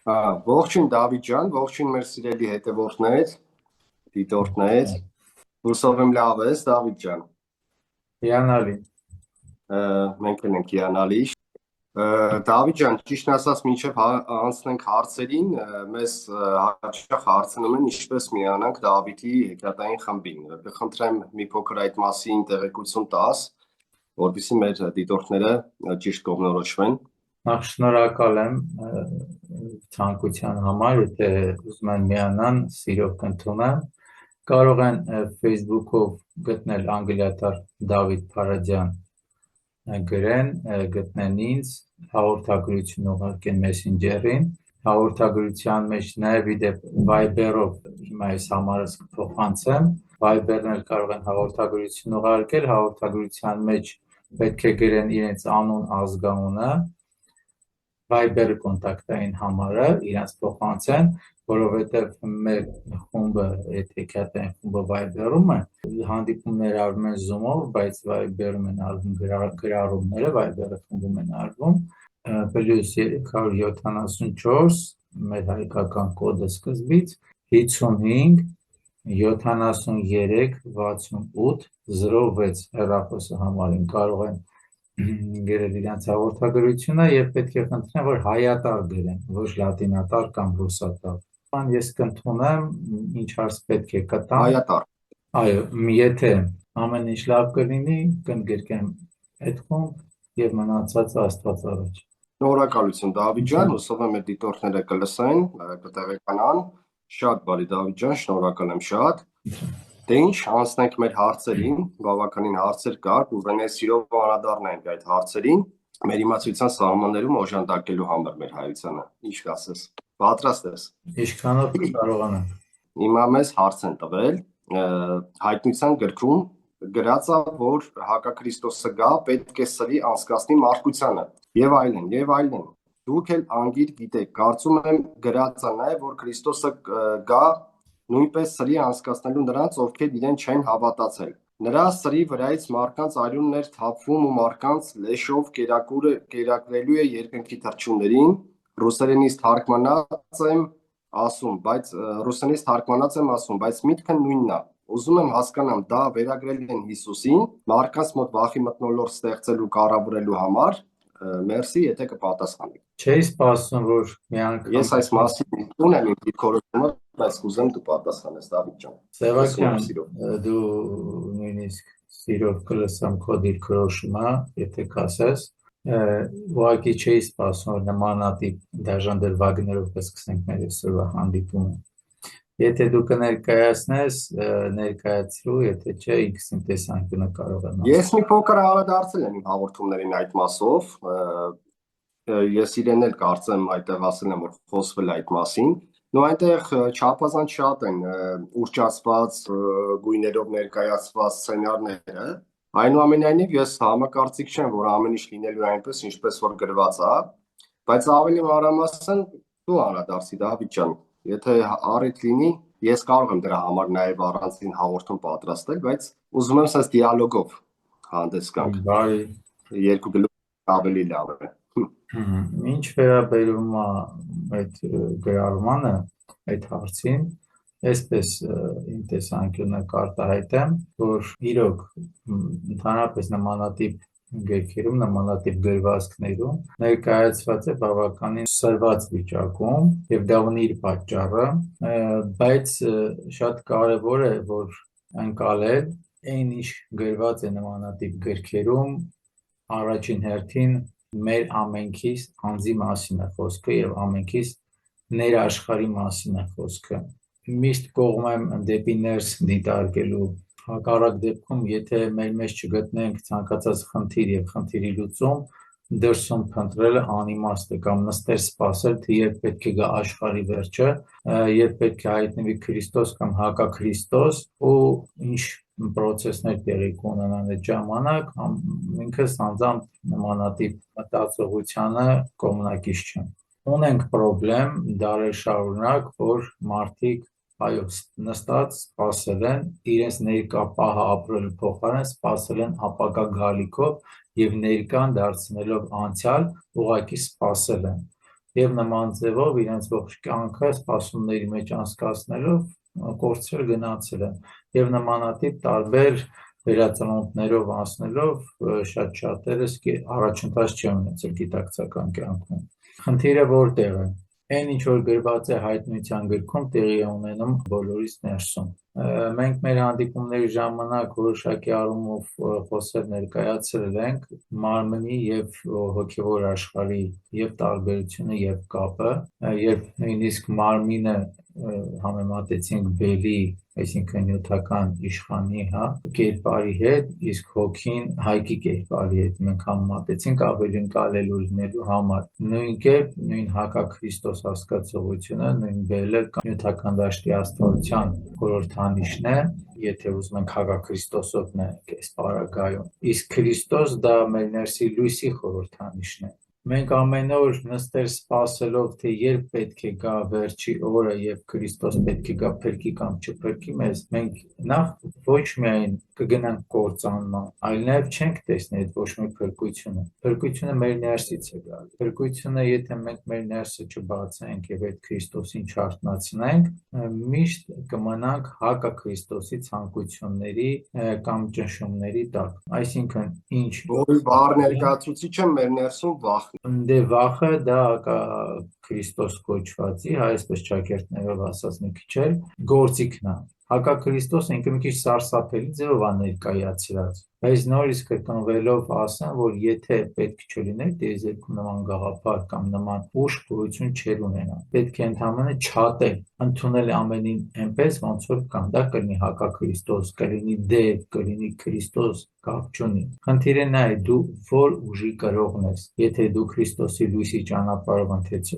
Ողջույն Դավիթ ջան, ողջույն մեր սիրելի հետևորդներ, դիտորդներ, հուսով եմ լավ ես Դավիթ ջան։ Հիանալի։ Մենք էլ ենք հիանալի։ Դավիթ ջան, ճիշտն ասած, մինչև անցնենք հարցերին, մեզ հաճախ հարցնում են ինչպես միանանք Դավիթի հեքիաթային խմբին։ Կխնդրեմ մի փոքր այդ մասին տեղեկություն տաս, որովհետեւ մեր դիտորդները ճիշտ կողմնորոշվեն։ Նախ շնորհակալ եմ ցանկության համար, եթե ուզում են միանան, սիրով կընդունեմ։ Կարող են Facebook-ով գտնել անգլիատար Դավիթ Փարաջյան գրեն, գտնեն ինձ, հաղորդագրություն ուղարկեն Messenger-ին, հաղորդագրության մեջ նաև իդեպ Viber-ով հիմա այս համարս կփոխանցեմ, Viber-ն էլ կարող են հաղորդագրություն ուղարկել, հաղորդագրության մեջ պետք է գրեն իրենց անուն, ազգանունը, Viber կոնտակտային համարը իրանց փոխանցեն, որովհետև մեր խումբը, այդ հեքիաթային խումբը Viber-ում է, հանդիպումներ արվում են Zoom-ով, բայց Viber-ում են արվում գրառումները, Viber-ը խմբում են արվում, +374 մեր հայկական կոդը սկզբից 55 73 68 06 հեռախոսը համարին կարող են գրել իրանց հաղորդագրությունը եւ պետք է խնդրեմ, որ հայատար գրեն, ոչ լատինատար կամ ռուսատար։ Ես կընդունեմ, ինչ հարց պետք է կտամ։ Հայատար։ Այո, եթե ամեն ինչ լավ կլինի, կընդգրկեմ այդ խումբ եւ մնացածը Աստված առաջ։ Շնորհակալություն Դավիթ ջան, հուսով եմ այդ դիտորդները կլսեն, կտեղեկանան։ Շատ բարի Դավիթ ջան, շնորհակալ եմ շատ։ Դե ինչ, անցնենք մեր հարցերին, բավականին հարցեր կար, ուզենայինք անդրադառնանք այդ հարցերին, մեր իմացության սահմաններում օժանդակելու համար մեր հայությանը։ Ինչ կասես։ Պատրաստ ես։ Ինչքանով կարողանամ։ Հիմա մեզ հարց են տվել, հայտնության գրքում գրած է, որ հակաքրիստոսը գա, պետք է սրի անցկացնի մարդկությանը, եւ այլն։ Դուք էլ անգիր գիտեք, կարծում եմ գրած է նաեւ, որ Քրիստոսը գա նույնպես սրի անցկացնելու նրանց, ովքեր իրեն չեն հավատացել։ Նրա սրի վրայից մարդկանց արյուններ թափվում ու մարդկանց լեշով կերակրելու է երկնքի թռչուններին, ռուսերենից թարգմանած եմ ասում, բայց միտքը նույնն է։ Ուզում եմ հասկանամ, դա վերագրել են Հիսուսին, մարդկանց մոտ վախի մթնոլորտ ստեղծելու կառավարելու համար։ Մերսի, եթե կպատասխանեք։ Չէի սպասում, որ մի անգամ Ես այս մասին ունեմ իմ դիրքորոշումը, բայց կուզեմ դու պատասխանես Դավիթ ջան։ Սևակյան, դու նույնիսկ սիրով կլսեմ քո դիրքորոշումը, եթե կասես, ուղղակի չէի սպասում, որ նմանատիպ դաժան դրվագներով կսկսենք մեր այսօրվա հանդիպումը։ Եթե դու կներկայացնես, ներկայացրու, եթե չէ, ինքս իմ տեսանկյունը կարող եմ։ Ես մի փոքր անդրադարձել եմ իմ հաղորդումներին այդ մասով, ես իրեն էլ կարծեմ այդտեղ ասել եմ, որ խոսվել այդ մասին, նո այնտեղ չափազանց շատ են ուռճացված գույներով ներկայացված սցենարները, այնուամենայնիվ ես համակարծիք չեմ, որ ամեն ինչ լինելու այնպես, ինչպես որ գրված է, բայց ավելի մանրամասն դու անդրադարձի Դավիթ ջան, եթե առիթ լինի, ես կարող եմ դրա համար նաև առանձին հաղորդում պատրաստել, բայց ուզում եմ ասես դիալոգով հանդես գանք։ Բարի, երկու գլուխ ավելի լավ է։ Ինչ վերաբերում է այդ գրառմանը, այդ հարցին, այսպես իմ տեսանկյունը կարտահայտեմ, որ իրոք ընդհանրապես նմանատիպ գրքերում, նմանատիպ գրվածքներում ներկայացված է բավականին սրված վիճակում եւ դա ունի իր պատճառը, բայց շատ կարեւոր է, որ անցալել այն ինչ գրված է նմանատիպ գրքերում, առաջին հերթին մեր ամենքիս անձի մասին է խոսքը եւ ամենքիս ներաշխարհի մասին է խոսքը։ Միշտ կողմ եմ դեպի ներս դիտարկելու։ Հակառակ դեպքում, եթե մեր մեջ չգտնենք ցանկացած խնդիր եւ խնդիրի լուծում, դրսում փնտրելը անիմաստ է կամ նստել սպասել, թե երբ պետք է գա աշխարհի վերջը, երբ պետք է հայտնվի Քրիստոս կամ հակաքրիստոս ու ինչ պրոցեսներ տեղի կունենան այդ ժամանակ, ինքս անձամբ նմանատիպ մտածողությանը կողմնակից չեմ։ Ունենք խնդրեմ դարեր շարունակ, որ մարդիկ այո, նստած սպասել են իրենց ներկա պահը ապրելու փոխարեն սպասել են ապագա գալիքով եւ ներկան դարձնելով անցյալ, ուղղակի սպասել են։ եւ նման ձևով իրենց ողջ կյանքը սպասումների մեջ անցկացնելով կորցրել գնացել են եւ նմանատիպ տարբեր վերածնունդներով անցնելով շատ շատերս առաջընթաց չեն ունեցել գիտակցական կյանքում։ Խնդիրը որտեղ է։ Այն ինչ որ գրված է հայտնության գրքում տեղի է ունենում բոլորից ներսում։ Մենք մեր հանդիպումների ժամանակ որոշակի առումով խոսել ներկայացրել ենք մարմնի եւ հոգեվոր աշխարհի եւ տարբերությունը եւ կապը, երբ նույնիսկ մարմինը համեմատեցինք բելի, այսինքն նյութական իշխանի, կերպարի հետ, իսկ հոգին հայկի կերպարի հետ մենք համեմատեցինք ավելի ընկալելու լինելու համար։ Նույն կերպ, նույն հակաքրիստոս հասկացողությունը, նույն բելը նյութական դաշտի աստվածության խորհրդանիշն է, եթե ուզում ենք հակաքրիստոսով նայենք այս պարագայում, իսկ Քրիստոս դա մեր ներսի լույսի խորհրդանիշն է։ Մենք ամեն օր նստել սպասելով, թե երբ պետք է գա վերջի օրը եւ Քրիստոս պետք է գա փրկի կամ չփրկի մեզ, մենք նախ ոչ միայն կգնանք կործանման, այլ նաեւ չենք տեսնի այդ ոչ մի փրկությունը։ Փրկությունը մեր ներսից է գալի։ Փրկությունը, եթե մենք մեր ներսը չբացենք եւ այդ Քրիստոսին չարտնացնենք, միշտ կմնանք հակաքրիստոսի ցանկությունների կամ ճնշումների տակ։ Այսինքն, ինչ Որի բառ ներկայացուցիչը մեր ներսում վախ Դե վախը դա Քրիստոս կոչվածի, այսպես ճակերտներով ասած մի քիչ էլ գործիքն է։ Հակաքրիստոսը ինքը մի քիչ սարսափելի ձևով է ներկայացրած, բայց նորից կրկնվելով ասեմ, որ եթե պետք չլիներ դիեզերքում նման գաղափար կամ նման ուժ գոյություն չէր ունենա, պետք է ընդհանրապես չատել, ընդունել ամենին այնպես, ոնց որ կան, դա կլինի հակաքրիստոս, կլինի դև, կլինի Քրիստոս, կապ չունի։ Խնդիրը նա է, դու որ ուժի կրողն ես, եթե դու Քրիստոսի լույսի ճանապարհով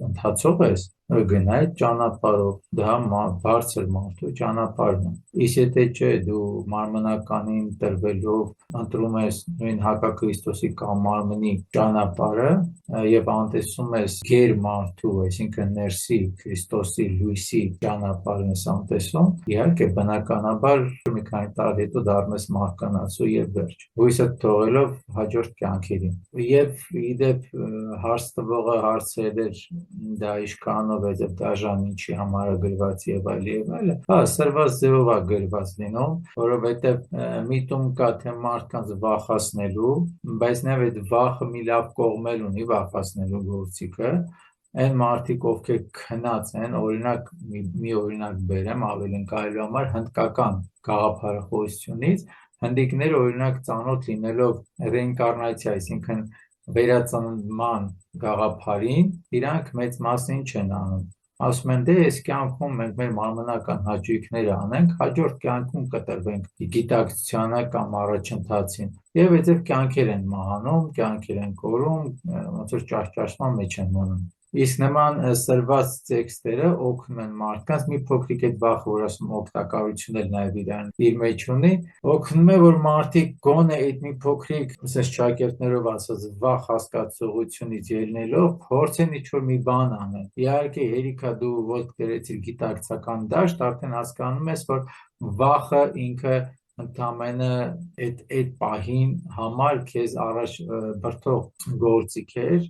ընթացող ես, գնա այդ ճանապարհով, դա բարձր մարդու ճանապարհն է։ Իսկ եթե չէ, դու մարմնականին տրվելով ընտրում ես նույն հակաքրիստոսի կամ մարմնի ճանապարհը եւ անտեսում ես գեր մարդու, այսինքն ներսի Քրիստոսի լույսի ճանապարհն ես անտեսում, իհարկե բնականաբար մի քանի տարի հետո դառնես մարկանացու եւ վերջ։ Հույսը թողելով հաջորդ կյանքերին։ Եվ իդեպ հարց տվողը հարցրել էր դա ինչքանով է դաժան ինչի համար է գրված եւ այլն, սրված ձևով է գրված լինում, որովհետեւ միտում կա թե մարդկանց վախացնելու, բայց նաեւ այդ վախը մի լավ կողմ էլ ունի վախացնելու գործիքը։ Այն մարդիկ, ովքեր քնած են, օրինակ մի օրինակ բերեմ ավելի ընկալելու համար հնդկական գաղափարախոսությունից, հնդիկները օրինակ ծանոթ լինելով ռեինկարնացիա, այսինքն վերածննդման գաղափարին, իրանք մեծ մասին չեն անում։ Ասում են, դե այս կյանքում մենք մեր մարմնական հաճույքները անենք, հաջորդ կյանքում կտրվենք գիտակցությանը կամ առաջընթացին։ Եվ այդպես կյանքեր են մահանում, կյանքեր են կորում, ոնց որ ճաշճաշման մեջ են մնում։ Իսկ նման սրված տեքստերը օգնում են մարդկանց մի փոքրիկ այդ վախը, որ ասում օգտակարություն էլ նաև իր մեջ ունի, օգնում է, որ մարդիկ գոնե այդ մի փոքրիկ, ասես ճակերտներով ասած, վախ հասկացողությունից ելնելով փորձեն ինչ-որ մի բան անեն։ Իհարկե, հերիքա դու ոտք դրեցիր գիտակցական դաշտ, արդեն հասկանում ես, որ վախը ինքը ընդամենը այդ պահին համար քեզ առաջ բրդող գործիք էր,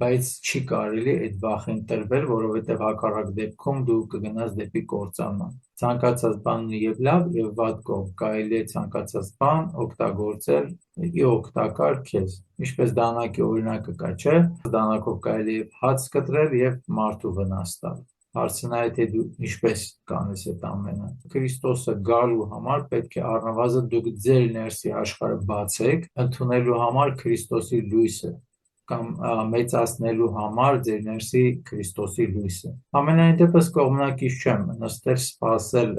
բայց չի կարելի այդ վախին տրվել, որովհետև հակառակ դեպքում դու կգնաս դեպի կործանման։ Ցանկացած բանն եւ լավ եւ վատ կողմ, կարելի է ցանկացած բան օգտագործել ի օգտակար քեզ։ Ինչպես դանակի օրինակը կա, չէ՞։ Դանակով կարելի է հաց կտրել եւ մարդու վնաս տալ։ Հարցն է, թե դու ինչպես կանես այդ ամենը։ Քրիստոսը գալու համար պետք է առնվազն դուք ձեր ներսի աշխարհը բացեք, ընդունելու համար Քրիստոսի լույսը կամ մեծացնելու համար ձեր ներսի Քրիստոսի լույսը։ Ամենայն դեպս կողմնակից չեմ նստել սпасել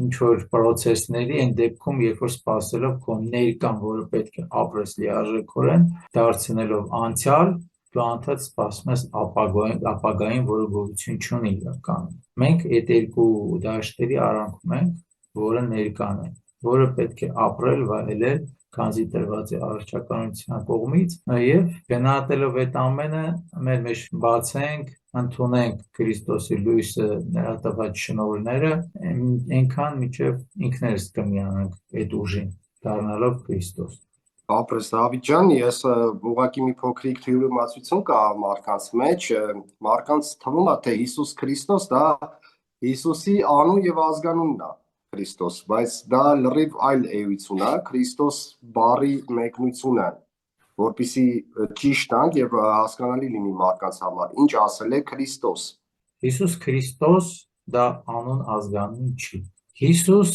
ինչ որ process-ների, այն դեպքում, երբ որ սпасելով քո ներկան, որը պետք է ապրես լիարժեքորեն, դարձնելով անցյալ, դու անդադ սպասում ես ապագային, որը գոյություն չունի իրականում։ Մենք այդ երկու դաշտերի արանքում ենք, որը ներկան է, որը պետք է ապրել, վայելել, քանզի տրված է առողջականության կողմից, եւ գնահատելով այդ ամենը մեր մեջ բացենք, ընդունենք Քրիստոսի լույսը, նրա տված շնորհները, այնքան մինչև ինքներս կմիանանք այդ ուժին, դառնալով Քրիստոս։ Ապրես Դավիթ ջան, ես ուղղակի մի փոքրիկ թյուրիմացություն կա մարդկանց մեջ, մարդկանց թվում է թե Հիսուս Քրիստոս դա Հիսուսի անուն եւ ազգանունն է Քրիստոս, բայց դա լրիվ այլ էություն է, Քրիստոս բառի մեկնությունը, որպեսի ճիշտ տանք եւ հասկանալի լինի մարդկանց համար, ինչ ասել է Քրիստոս։ Հիսուս Քրիստոս դա անուն ազգանուն չի։ Հիսուս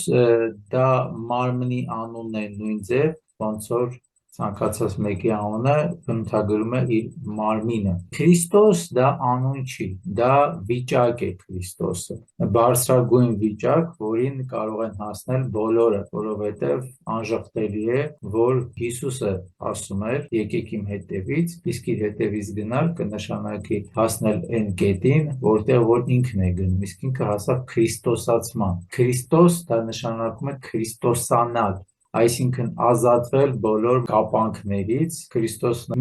դա մարմնի անունն է նույն ձև, ոնց որ ցանկացած մեկի անունը բնութագրում է իր մարմինը։ Քրիստոս դա անուն չի, դա վիճակ է Քրիստոսը։ Բարձրագույն վիճակ, որին կարող են հասնել բոլորը, որովհետև անժխտելի է, որ Հիսուսը ասում էր. «Եկեք իմ հետևից», իսկ իր հետևից գնալ կնշանակի հասնել այն կետին, որտեղ որ ինքն է գնում, իսկ ինքը հասավ քրիստոսացման։ Քրիստոս դա նշանակում է քրիստոսանալ, այսինքն ազատվել բոլոր կապանքներից։ Քրիստոսն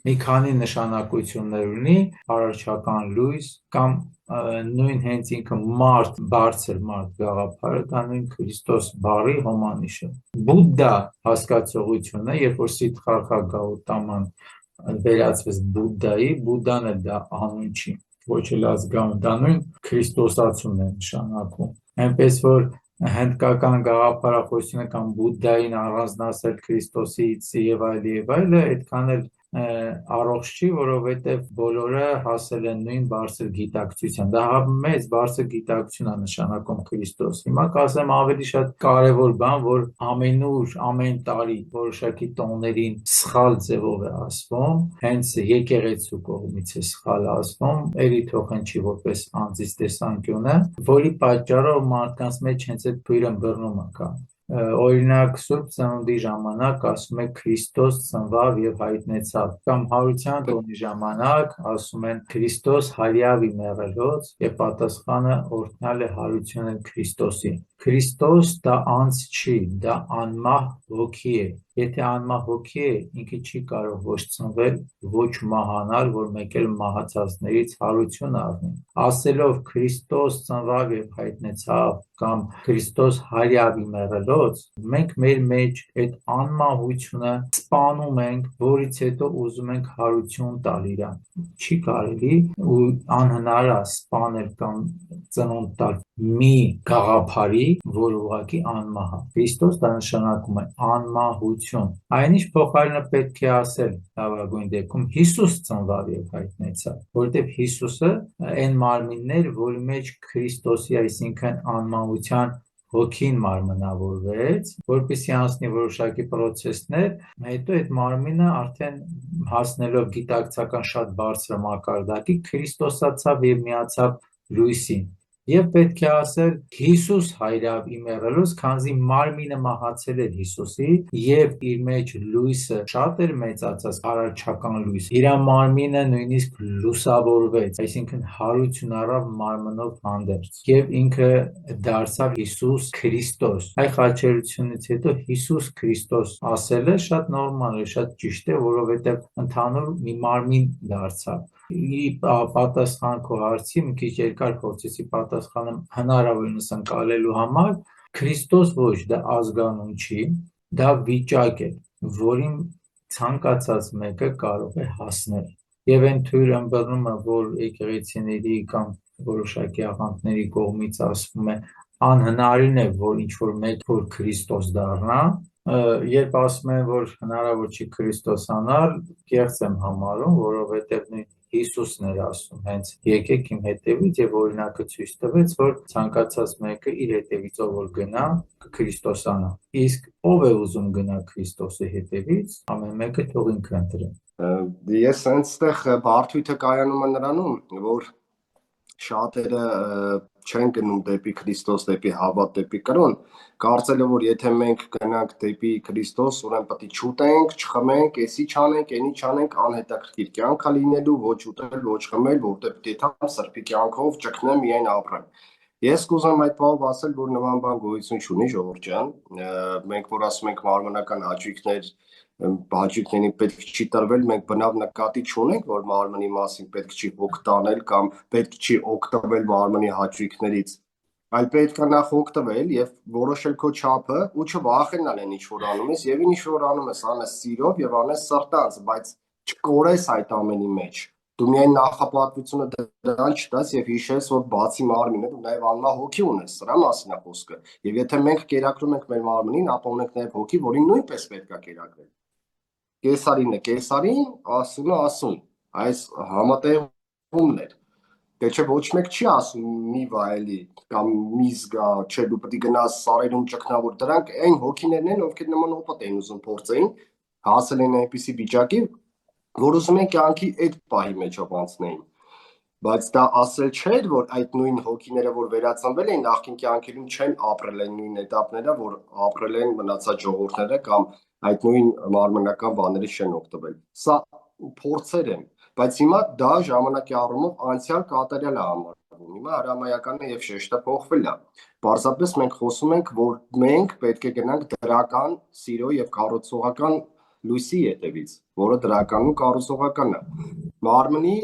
մի քանի նշանակություններ ունի, արարչական լույս կամ նույն հենց ինքը մարդ, բարձր մարդ գաղափարը, դա նույն Քրիստոս բառի հոմանիշը։ Բուդդա հասկացողությունը, երբ որ Սիդդհարթա Գաուտաման վերածվեց Բուդդայի, Բուդդան էլ դա անուն չի, ոչ էլ ազգանուն, դա նույն քրիստոսացումն է նշանակում։ Այնպես որ հնդկական գաղափարախոսությունը կամ Բուդդային առանձնացնել Քրիստոսից եւ այլը, այդքան էլ առողջ չի, որովհետև բոլորը հասել են նույն բարձր գիտակցության։ Դա մեծ բարձր գիտակցություն է նշանակում Քրիստոս։ Հիմա կասեմ ավելի շատ կարևոր բան, որ ամենուր, ամեն տարի որոշակի տոներին սխալ ձևով է ասվում, հենց եկեղեցու կողմից է սխալ ասվում, ելի թող հնչի որպես անձից տեսանկյունը, որի պատճառով մարդկանց մեջ հենց այդ բույրը բռնումը կա։ Օրինակ Սուրբ Ծնունդի ժամանակ ասում է Քրիստոս ծնվավ եւ հայտնեցավ, կամ Հարության տոնի ժամանակ ասում են Քրիստոս հարյավ իմեղելոց եւ պատասխանը օրհնյալ է հարություն Քրիստոսի։ Քրիստոս դա անձ չի, դա անմահ հոգի է։ Եթե անմահ հոգի է, ինքը չի կարող ոչ ծնվել, ոչ մահանալ, որ մեկ էլ մահացածներից հարություն առնի։ Ասելով Քրիստոս ծնվավ եւ հայտնեցավ կամ Քրիստոս հարյավ իմեղելոց, մենք մեր մեջ այդ անմահությունը սպանում ենք, որից հետո ուզում ենք հարություն տալ իրան։ Չի կարելի ու անհնար է սպանել կամ ծնունդ տալ մի գաղափարի, որ ուղղակի անմահ է։ Քրիստոս դա նշանակում է անմահություն։ Այնինչ փոխարենը պետք է ասել լավագույն դեպքում Հիսուս ծնվավ եւ հայտնեցավ, որովհետեւ Հիսուսը այն մարմինն էր, որի մեջ Քրիստոսի, այսինքն անմահության հոգին մարմնավորվեց, որպեսզի անցնի որոշակի պրոցեսներ, հետո այդ մարմինը արդեն հասնելով գիտակցական շատ բարձր մակարդակի Քրիստոսացավ եւ միացավ լույսին։ Եվ պետք է ասել Հիսուս հայրավ իմեղելոց, քանզի մարմինը մահացել էր Հիսուսի եւ իր մեջ լույսը շատ էր մեծացած, արարչական լույս։ Իր մարմինը նույնիսկ լուսավորվեց, այսինքն հարություն առավ մարմնով հանդերձ եւ ինքը դարձավ Հիսուս Քրիստոս։ Այ խաչելությունից հետո Հիսուս Քրիստոս ասելը շատ նորմալ է, շատ ճիշտ է, որովհետեւ ընդհանուր մի մարմին դարձավ։ Պատասխան քո հարցի մի քիչ երկար փորձեցի պատասխանը հնարավորինս ընկալելու համար, Քրիստոս ոչ, դա ազգանուն չի, դա վիճակ է, որին ցանկացած մեկը կարող է հասնել։ Եվ այն թույլ ըմբռնումը, որ եկեղեցիների կամ որոշակի աղանդների կողմից ասվում է, անհնարին է, որ ինչ-որ մեկ որ Քրիստոս դառնա, երբ ասում են, որ հնարավոր չի Քրիստոսանալ, կեղծ եմ համարում, որովհետև նույն Հիսուսն էր ասում, հենց եկեք իմ հետևից եւ օրինակը ցույց տվեց, որ ցանկացած մեկը իր հետևից ով որ գնա, կքրիստոսանա։ Իսկ ով է ուզում գնա Քրիստոսի հետևից, ամեն մեկը թող ինքը ընտրի։ Ես այնտեղ բարդույթը կայանում է նրանում, որ շատերը չեն գնում դեպի Քրիստոս, դեպի հավատ, դեպի կրոն, կարծելով որ եթե մենք գնանք դեպի Քրիստոս, ուրեմն պետք է չուտենք, չխմենք, էսի չանենք, այնի չանենք, անհետաքրքիր կյանք է լինելու, ոչ ուտել, ոչ խմել, որտեղ պետք է սրբի կյանքով ճգնեմ, միայն ապրեմ։ Ես կուզեմ այդ բանով ասել, որ նման բան գոյություն չունի, ժողովուրդ ջան։ Մենք որ ասում ենք մարմնական հաճույքներ, հաճույքներին պետք չի տրվել, մենք բնավ նկատի չունենք, որ մարմնի մասին պետք չի օգտանել կամ պետք չի օգտվել մարմնի հաճույքներից։ այլ պետք է նախ օգտվել եւ որոշել քո չափը ու չվախենալ այն ինչ որ անում ես եւ ինչ որ անում ես անես սիրով եւ անես սրտանց, բայց չկորես այդ ամենի մեջ։ Դու միայն նախապատվությունը դրան չտաս եւ հիշես, որ բացի մարմինը դու նաեւ անմահ հոգի ունես, սրա մասին է խոսքը։ Եվ եթե մենք կերակրում ենք մեր մարմնին, ապա ունենք նաեւ հոգի, որին նույնպես պետք է կերակրել։ Կեսարինը կեսարին, ասունը ասուն։ Այս համատեղումն էր։ Դե չէ ոչ մեկ չի ասում մի վայելի կամ մի զգա, չէ դու պետք է գնաս սարերում ճգնավոր, դրանք այն հոգիներն են, ովքեր նման օպատ են ուզում փորձեին, հասել են այնպիսի վիճակի, որ ուզում են կյանքի այդ պահի մեջով անցնեին։ Բայց դա ասել չէր, որ այդ նույն հոգիները, որ վերածնվել են նախկին կյանքերում, չեն ապրել այն նույն этаպները, որ ապրել են մնացած ժողովուրդները կամ այդ նույն մարմնական բաներից չեն օգտվել։ Սա փորձեր են, բայց հիմա դա ժամանակի առումով անցյալ կատարյալ է համարվում։ Հիմա հրամայականը եւ շեշտը փոխվել է։ Պարզապես մենք խոսում ենք, որ մենք պետք է գնանք դրական սիրո եւ կառուցողական լույսի ետևից, որը դրական ու կառուցողական է։ Մարմնի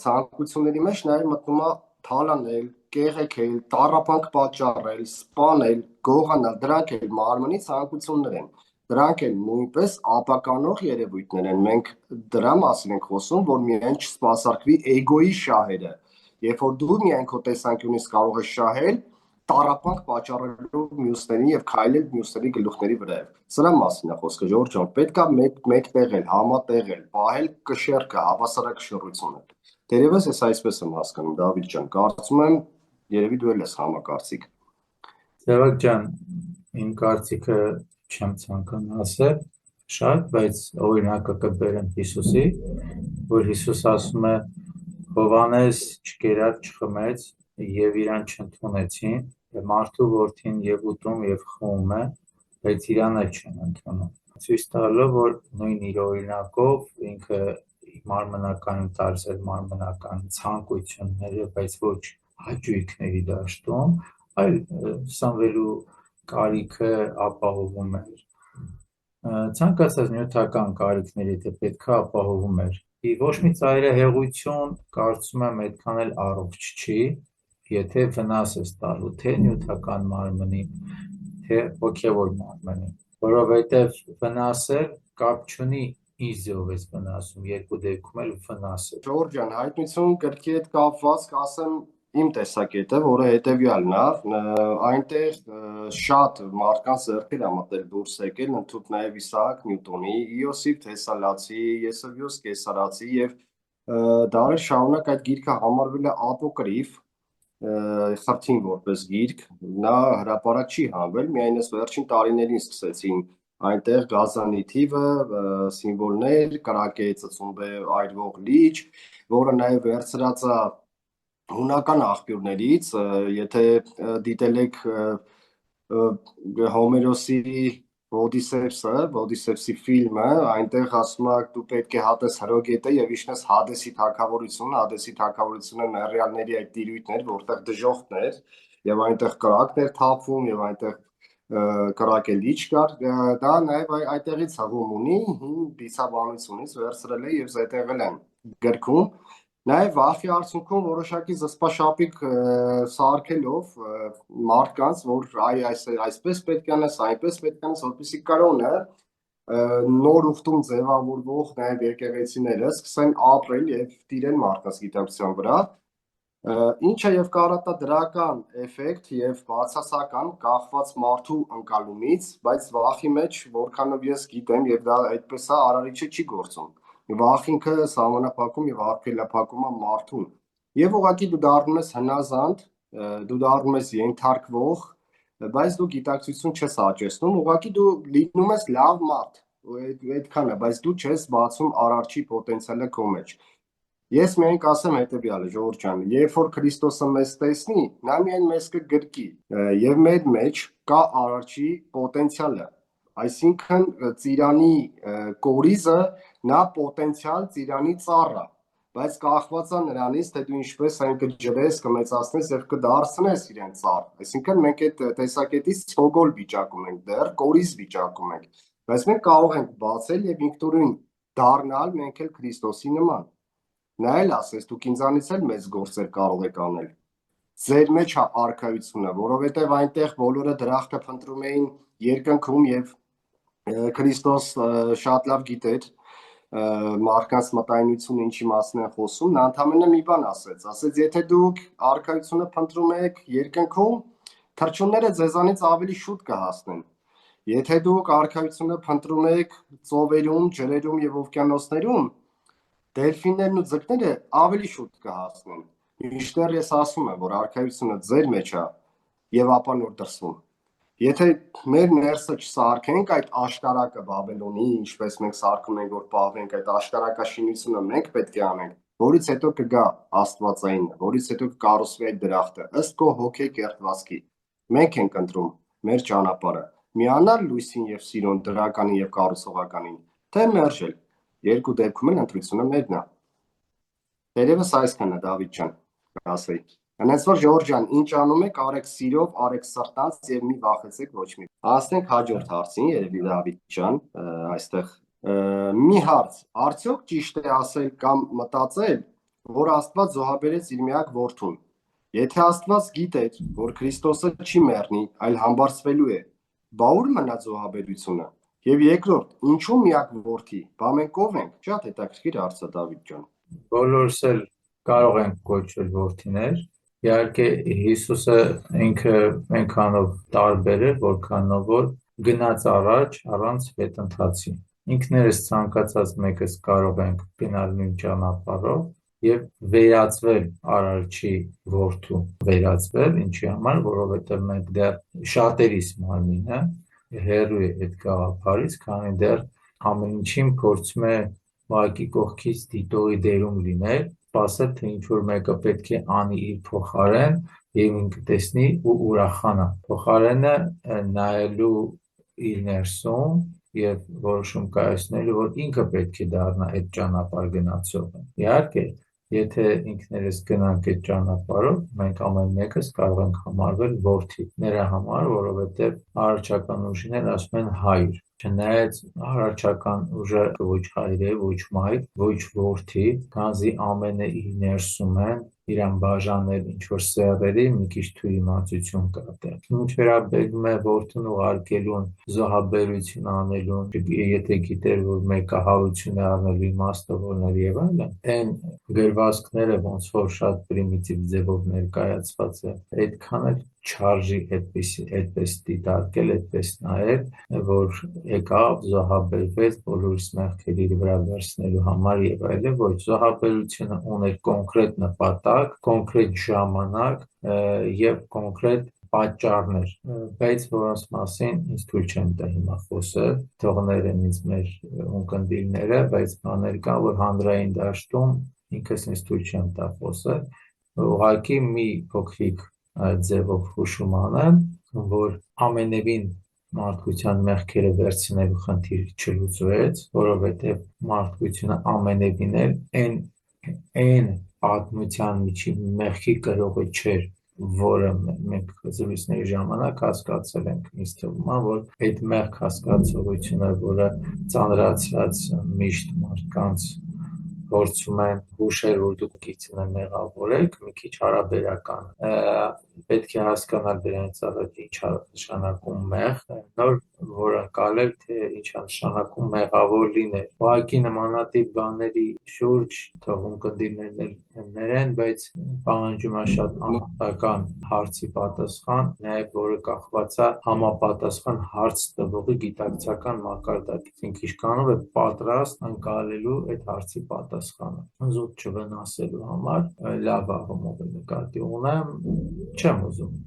ցանկությունների մեջ նաև մտնում է թալանել, կեղեքել, տառապանք պատճառել, սպանել, գողանալ, դրանք էլ մարմնի ցանկություններ են։ Դրանք էլ նույնպես ապականող երևույթներ են։ Մենք դրա մասին ենք խոսում, որ միայն չսպասարկվի էգոյի շահերը։ Երբ որ դու միայն քո տեսանկյունից կարող ես շահել, տառապանք պատճառելով մյուսներին եւ քայլել մյուսների գլուխների վրայով։ Սրա մասին է խոսքը, Ժորժ ջան, պետք է մեկտեղել, համատեղել, պահել կշեռքը, հավասարակշռությունը։ Դերևս ես այսպես եմ հասկանում, Դավիթ ջան, կարծում եմ, երևի դու ես համակարծիք։ Սևակ ջան, իմ կարծիքը չեմ ցանկանում ասել շատ, բայց օրինակը կբերեմ Հիսուսի, որ Հիսուս ասում է Հովանես չկերավ, չխմեց եւ իրան չընդունեցին, եւ մարդու որդին եւ ուտում եւ խմում է, բայց իրան էլ չեն ընդունում։ Ցույց տալով, որ նույն իր օրինակով ինքը մարմնական տարածել մարմնական ցանկությունները, բայց ոչ հաճույքների դաշտում, այլ սանվելու կարիքը ապահովում էր։ Ցանկացած նյութական կարիքների եթե պետք է ապահովում էր։ Ոչ մի ծայրահեղություն կարծում եմ այդքան էլ առողջ չի, եթե վնաս ես տալու թե նյութական մարմնին, թե հոգևոր մարմնին, որովհետև վնասել կապ չունի ինչ ձևով ես վնասում, երկու դեպքում էլ վնաս է։ Ժորժ ջան, հայտնություն գրքի հետ կապված կասեմ իմ տեսակետը, որը հետևյալն է, այնտեղ շատ մարդկանց ձեռքեր է մտել դուրս եկել, ընդհանուր նաև Իսահակ Նյուտոնի, Իոսիֆ Թեսալացի, Եսևիոս Կեսարացի եւ դարեր շարունակ այդ գիրքը համարվել է ապոկրիֆ, խրթին որպես գիրք, նա հրապարակ չի հանվել, միայն այս վերջին տարիներին սկսեցին այնտեղ գազանի թիվը, սիմվոլներ, կրակե ծծումբե այրվող լիճ, որը նաև վերցրած է հունական աղբյուրներից, եթե դիտել եք Հոմերոսի Բոդիսեփսի ֆիլմը, այնտեղ ասում է դու պետք է հատես հրոգետը եւ իջնես Հադեսի թագավորությունը մեռյալների այդ տիրույթներ, որտեղ դժոխքներ եւ այնտեղ կրակներ թափվում եւ այնտեղ կրակե լիճ կար, դա նաեւ այդտեղից հղում ունի, դիցաբանությունից վերցրել է եւ զետեղել են գրքում։ Նաև վախի արդյունքում որոշակի զսպաշապիկ սարքելով մարդկանց, որ այսպես պետք է անես, այնպես պետք է անես, որպեսզի կրոնը նոր ուխտում ձևավորվող նաև եկեղեցիները սկսեն ապրել եւ տիրել մարդկանց գիտակցության վրա, ինչը եւ կարատա դրական էֆեկտ եւ բացասական կախված մարդու ընկալումից, բայց վախի մեջ որքանով ես գիտեմ եւ դա այդպես է արարիչը չի գործում։ Վախ ինքը սահմանափակում եւ արգելափակում է մարդուն եւ ուղղակի դու դառնում ես հնազանդ, դու դառնում ես ենթարկվող, բայց դու գիտակցություն չես աճեցնում, ուղղակի դու լինում ես լավ մարդ, այդքան է, բայց դու չես բացում արարչի պոտենցիալը քո մեջ։ Ես միայն կասեմ հետեւյալը, Ժորժ ջան, երբ որ Քրիստոսը մեզ տեսնի, նա միայն մեզ կգրկի եւ մեր մեջ կա արարչի պոտենցիալը, այսինքն ծիրանի կորիզը նա պոտենցիալ ծիրանի ծառը, բայց կախված է նրանից, թե դու ինչպես այն կջրես, կմեծացնես եւ կդարձնես իրեն ծառ։ Այսինքն մենք այդ տեսակետից ցոգոլ վիճակում ենք դեռ, կորիզ վիճակում ենք, բայց մենք կարող ենք բացել եւ ինքնուրույն դառնալ մենք էլ Քրիստոսի նման։ Նա էլ ասես դուք ինձանից էլ մեծ գործեր կարող եք անել։ ձեր մեջ արքայությունը, որովհետև այնտեղ բոլորը դրախտը փնտրում էին երկնքում եւ Քրիստոս շատ լավ գիտեր մարդկանց մտայնությունը ինչի մասին են խոսում, նա ընդամենը մի բան ասեց, եթե դուք արքայությունը փնտրում եք երկնքում, թռչունները ձեզանից ավելի շուտ կհասնեն։ Եթե դուք արքայությունը փնտրում եք ծովերում, ջրերում եւ օվկիանոսներում, դելֆիններն ու ձկները ավելի շուտ կհասնեն։ Միշտեր ես ասում եմ, որ արքայությունը ձեր մեջ է եւ ապա նոր դրսում։ Եթե մեր ներսը չսարքենք այդ աշտարակը Բաբելոնի, ինչպես մենք սարքում ենք, որ պահվենք այդ աշտարակաշինությունը մենք պետք է անենք, որից հետո կգա Աստվածայինը, որից հետո կկառուցվի այդ դրախտը, ըստ քո հոգեի կերտվածքի։ Մենք ենք ընտրում մեր ճանապարհը, միանալ լույսին եւ սիրուն, դրականին եւ կառուցողականին, թե մերժել։ Երկու դեպքում էլ ընտրությունը մերն է։ Տերևս այսքանը Դավիթ ջան, ասեի։ Հենց որ Ժորժ ջան, ինչ անում եք, արեք սիրով, արեք սրտանց եւ մի վախեցեք ոչ մի։ Հասնենք հաջորդ հարցին, երևի Դավիթ ջան, այստեղ մի հարց, արդյոք ճիշտ է ասել կամ մտածել, որ Աստված զոհաբերեց իր միակ որդուն։ Եթե Աստված գիտեր, որ Քրիստոսը չի մեռնի, այլ համբարձվելու է, բա ուր մնա զոհաբերությունը։ Եվ երկրորդ, ինչու միակ որդի, բա մենք ով ենք։ Շատ հետաքրքիր հարց է Դավիթ ջան։ Բոլորս էլ կարող ենք կոչվել որդիներ։ Իհարկե Հիսուսը ինքը այնքանով տարբեր է, որքանով որ գնաց առաջ առանց հետընթացի։ Ինքներս ցանկացած մեկս կարող ենք գնալ նույն ճանապարհով եւ վերածվել Արարչի որդու, վերածվել, ինչի համար, որովհետեւ մենք դեռ շատերիս մարմինը հերույ է այդ գաղափարից, քանի դեռ ամեն ինչին փորձում է ուղղակի կողքից դիտողի դերում լինել, սպասել, թե ինչ-որ մեկը պետք է անի իր փոխարեն եւ ինքը տեսնի ու ուրախանա։ Փոխարենը նայելու իր ներսում եւ որոշում կայացնելու, որ ինքը պետք է դառնա այդ ճանապարհ գնացողը։ Իհարկե, եթե ինքներս գնանք այդ ճանապարհով, մենք ամեն մեկս կարող ենք համարվել որդի նրա համար, որովհետեւ արարչական ուժիներ ասում են հայր։ Չնայած արարչական ուժը ոչ հայր է, ոչ մայր, ոչ որդի, քանզի ամենը իր ներսում են, իրան բաժանել ինչ-որ սեռերի մի քիչ թույլ իմացություն կա դեռ։ Ինչ վերաբերում է որդուն ուղարկելուն, զոհաբերություն անելուն, եթե գիտեր, որ մեկը հարություն է առնելու իմաստավորներ եւ այլն, այն գրվածքները ոնց որ շատ պրիմիտիվ ձևով ներկայացված է, այդքան էլ չարժի այդպես դիտարկել, այդպես նայել, որ եկավ, զոհաբերվեց բոլորիս մեղքերի իր վրա վերցնելու համար եւ այլն, ոչ զոհաբերությունը ուներ կոնկրետ նպատակ, կոնկրետ ժամանակ եւ կոնկրետ պատճառներ, բայց որոնց մասին ինձ թույլ չեմ տա հիմա խոսել, թողներ են ինձ մեր ունկնդիրները, բայց բաներ կան, որ հանրային դաշտում ինքս ինձ թույլ չեմ տա խոսել, ուղղակի մի փոքրիկ ձևով հուշում անեմ, որ ամենևին մարդկության մեղքերը վերցնելու խնդիրը չլուծվեց, որովհետև մարդկությունը ամենևին էլ այն պատմության միջին մեղքի կրողը չէր, որը մենք զրույցների ժամանակ հասկացել ենք, ինձ թվում է, որ այդ մեղք հասկացողությունը, որը ծանրացած միշտ մարդկանց փորձում են հուշել, որ դուք գիծն մեղավոր եք, մի քիչ հարաբերական պետք է հասկանալ դրանից առաջ ինչ է նշանակում մեղ, նոր որ անցալել թե ինչ է նշանակում մեղավոր լինել։ Ուղղակի նմանատիպ բաների շուրջ թվում կնդիրներ են, բայց պահանջում է շատ անհատական հարցի պատասխան, նաև որը կախված է համապատասխան հարց տվողի գիտակցական մակարդակից, ինքը ինչքանով է պատրաստ անցալելու այդ հարցի պատասխանը։ Զուտ չվնասելու համար լավ աղմով է նկատի ունեմ, չեմ ուզում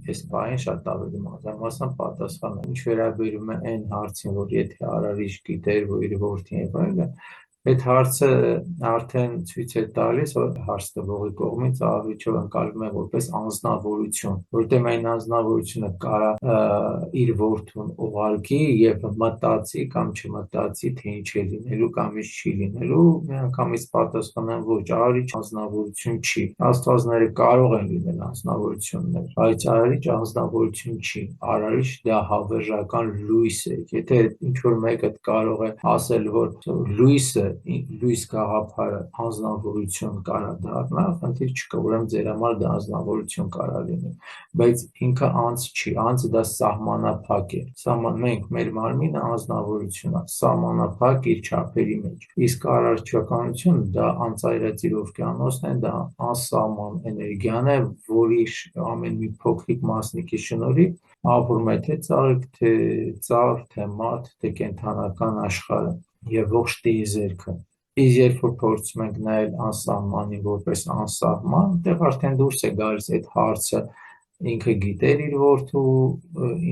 այս բանը շատ ավելի մանրամասն պատասխանել։ Ինչ վերաբերում է այն հարցին, որ եթե Արարիչ գիտեր, որ իր որդին եւ այլն, այդ հարցը արդեն ցույց է տալիս, որ հարց տվողի կողմից Արարիչով ընկալվում է որպես անձնավորություն, որտեղ այն անձնավորությունը կարա իր որդուն ուղարկի եւ մտածի կամ չմտածի, թե ինչ է լինելու կամ ինչ չի լինելու, միանգամից պատասխանեմ ոչ, Արարիչ անձնավորություն չի։ Աստվածները կարող են լինել անձնավորություններ, բայց Արարիչ անձնավորություն չի։ Արարիչ դա հավերժական լույս է։ Եթե ինչ որ մեկը կարող է ասել, որ լույսը լույս գաղափարը անձնավորություն կարա դառնա, խնդիր չկա, ուրեմն ձեր համար դա անձնավորություն կարա լինի, բայց ինքը անձ չի, անձը դա սահմանափակ է, մենք մեր մարմինը անձնավորություն է, սահմանափակ իր չափերի մեջ, իսկ արարչականությունը դա անծայրածիր օվկիանոսն է, դա անսահման էներգիան է, որի ամեն մի փոքրիկ մասնիկի շնորհիվ ապրում է թե ծաղիկ, թե ծառ, թե մարդ, թե կենդանական աշխարհը եւ ողջ տիեզերքը։ Իսկ երբ որ փորձում ենք նայել անսահմանին որպես անսահման, դեռ արդեն դուրս է գալիս այդ հարցը, ինքը գիտեր իր որդու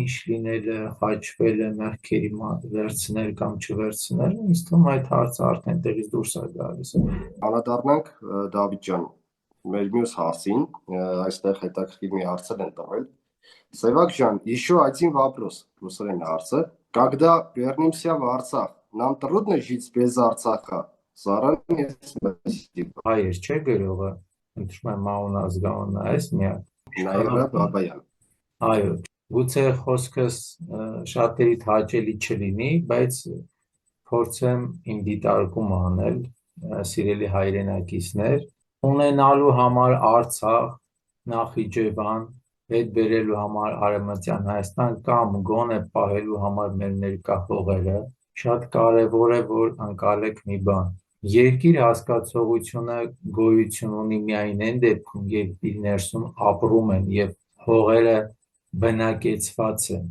ինչ լինելը, խաչվելը, մեղքերի վերցնել կամ չվերցնել, ինձ թվում այդ հարցը արդեն տեղից դուրս է գալիս։ Անդրադառնանք Դավիթ ջան, մեր մյուս հարցին, այստեղ հետաքրքիր մի հարցեր են տվել։ Սևակ ջան, еще один вопрос, русский հարցը, когда вернемся в Арцах, нам трудно жить без Арцаха. Заранее спасибо. Հայեր չէ գրողը, ընտրում եմ Մաուն ազգանունը, այս միակ։ Նաիրա Բաբայան։ Այո, գուցե խոսքս շատերիդ հաճելի չլինի, բայց փորձեմ իմ դիտարկումը անել, սիրելի հայրենակիցներ, ունենալու համար Արցախ, Նախիջևան, հետ բերելու համար Արևմտյան Հայաստան կամ գոնե պահելու համար մեր ներկա հողերը, շատ կարևոր է, որ ընկալեք մի բան։ Երկիր հասկացողությունը գոյություն ունի միայն այն դեպքում, երբ իր ներսում ապրում են եւ հողերը բնակեցված են։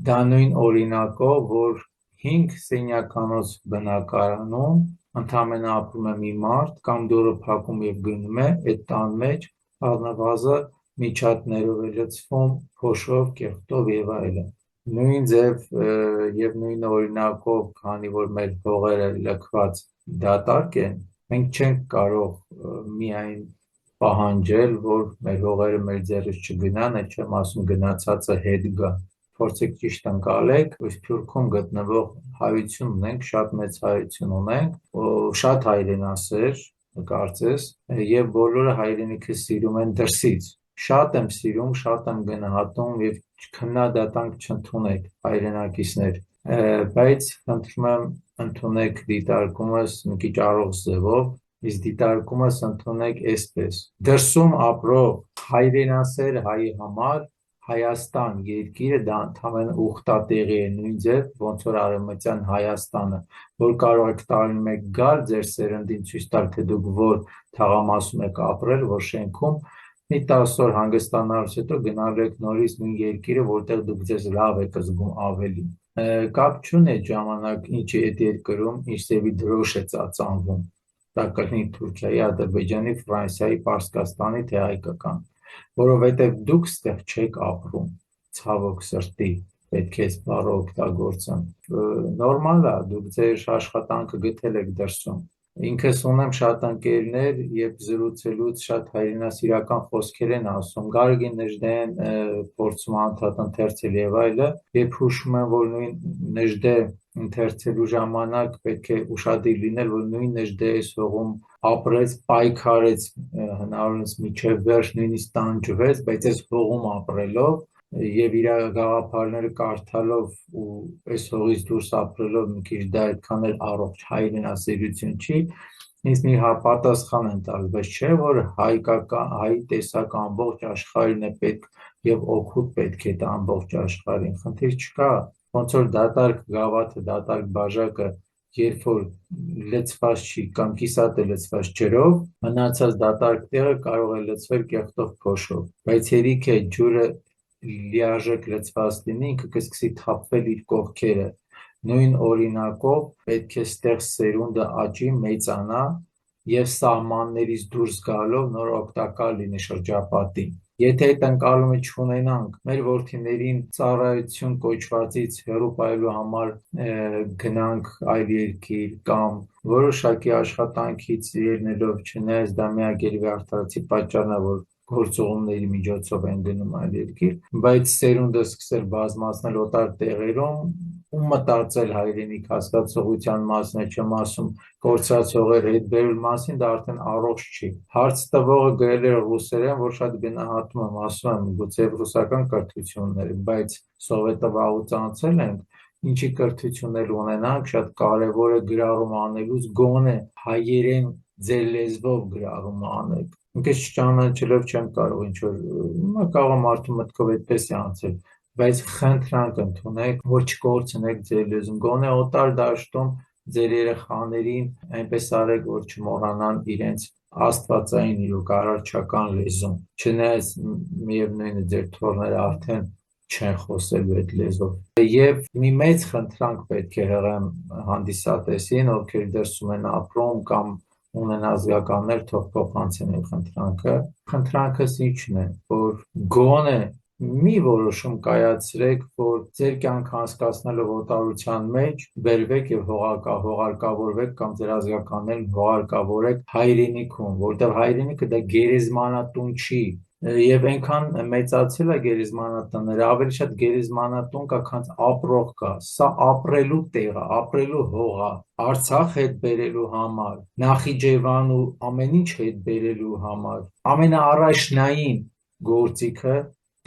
Դա նույն օրինակով, որ 5 սենյականոց բնակարանում ընդամենը ապրում է մի մարդ կամ դուրը փակում եւ գնում է այդ տան մեջ, առնվազն միջատներով է լցվում, փոշով, կեղտով եւ այլն։ Նույն ձև եւ նույն օրինակով, քանի որ մեր հողերը լքված դատարկ են, մենք չենք կարող միայն պահանջել, որ մեր հողերը մեր ձեռից չգնան, այդ չեմ ասում գնացածը հետ գա։ Փորձեք ճիշտ ընկալեք, որ Սփյուռքում գտնվող հայություն ունենք, շատ մեծ հայություն ունենք, շատ հայրենասեր, կարծես, եւ բոլորը հայրենիքը սիրում են դրսից։ Շատ եմ սիրում, շատ եմ գնահատում եւ քննադատանք չընդունեք հայրենակիցներ, բայց խնդրում եմ ընդունեք դիտարկումս մի քիչ առողջ ձևով, իսկ դիտարկումս ընդունեք այսպես. դրսում ապրող հայրենասեր հայի համար Հայաստան երկիրը դա ընդհանրապես ուխտատեղի է նույն ձև, ոնց որ Արևմտյան Հայաստանը, որ կարող եք տարին մեկ գալ ձեր սերնդին ցույց տալ, թե դուք որ թաղամասում եք ապրել, որ շենքում, մի 10 օր հանգստանալուց հետո գնալու եք նորից նույն երկիրը, որտեղ դուք ձեզ լավ եք զգում ավելի։ Կապ չունի այդ ժամանակ ինչի այդ երկրում ինչ ձևի դրոշ է ծածանվում, դա կլինի Թուրքիայի, Ադրբեջանի, Ֆրանսիայի, Պարսկաստանի, թե հայկական, որովհետև դուք ստեղ չեք ապրում, ցավոք սրտի, պետք է այս բառը օգտագործեմ, նորմալ է, դուք ձեր աշխատանքը գտել եք դրսում, ինքս ունեմ շատ ընկերներ եւ զրուցելուց շատ հայրենասիրական խոսքեր են ասում, Գարգին Նժդեն փորձում անդադ ընթերցել եւ այլը, երբ հուշում եմ, որ նույն Նժդե ընթերցելու ժամանակ պետք է ուշադիր լինել, որ նույն Նժդեի հողում ապրեց, պայքարեց հնարավորինս միջև վերջ, նույնիսկ տանջվեց, բայց այս հողում ապրելով եւ իր գաղափարները կարդալով ու այս հողից դուրս ապրելով մի քիչ դա այդքան էլ առողջ հայրենասիրություն չի, ինձ մի պատասխան են տալիս, բայց չէ որ հայ տեսակ ամբողջ աշխարհին է պետք եւ օգուտ պետք է դա ամբողջ աշխարհին, խնդիր չկա, ոնց որ դատարկ գավաթը, դատարկ բաժակը երբ որ լցված չի կամ կիսատ է լցված ջրով, մնացած դատարկ տեղը կարող է լցվել կեղտով փոշով, բայց երիք է ջուրը լիարժեք լցված լինի, ինքը կսկսի թափվել իր կողքերը, նույն օրինակով պետք է ստեղ սերունդը աճի, մեծանա եւ սահմաններից դուրս գալով նոր օգտակար լինի շրջապատին։ Եթե այդ ընկալումը չունենանք, մեր որդիներին ծառայություն կոչվածից հեռու պահելու համար գնանք այլ երկիր կամ որոշակի աշխատանքից ելնելով, չնայած դա միակ արդարացի պատճառն է, որ գործողումների միջոցով են գնում այլ երկիր, բայց սերունդը սկսել բազմացնել օտար տեղերում ու մտածել հայրենիք հասկացողության մասին, չեմ ասում կորցրածողեր հետ բերել մասին, դա արդեն առողջ չի։ Հարց տվողը գրել է ռուսերեն, որ շատ գնահատում եմ, ասում եմ, գուցե ռուսական կրթություններ, բայց սովետը վաղուց անցել ենք ինչի կրթություններ ունենանք, շատ կարևոր է գրառում անելուց գոնե հայերեն ձեր լեզվով գրառում անեք։ Ինքս չճանաչելով չեմ կարող ինչ որ կարող մարդու մտքով այդպես է անցել, բայց խնդրանք ընդունեք, որ չկորցնեք ձեր լեզուն, գոնե օտար դաշտում ձեր երեխաներին այնպես արեք, որ չմոռանան իրենց աստվածային իրոք արարչական լեզուն, չնայած միևնույն է ձեր թորները արդեն չեն խոսելու այդ լեզվով։ Եվ մի մեծ խնդրանք պետք է հղեմ հանդիսատեսին, ովքեր դրսում են ապրում կամ ունեն ազգականներ, թող փոխանցեն այդ խնդրանքը։ Խնդրանքս ինչն է, որ գոնե մի որոշում կայացրեք, որ ձեր կյանքը անցկացնելով օտարության մեջ բերվեք եւ հողարկավորվեք կամ ձեր ազգականներին հողարկավորեք հայրենիքում, որտեղ հայրենիքը դա գերեզմանատուն չի, եւ այնքան մեծացել է գերեզմանատները, ավելի շատ գերեզմանատուն կա, քան ապրող կա, սա ապրելու տեղ է, ապրելու հող է, Արցախ հետ բերելու համար, Նախիջևան ու ամեն ինչ հետ բերելու համար, ամենաառաջնային գործիքը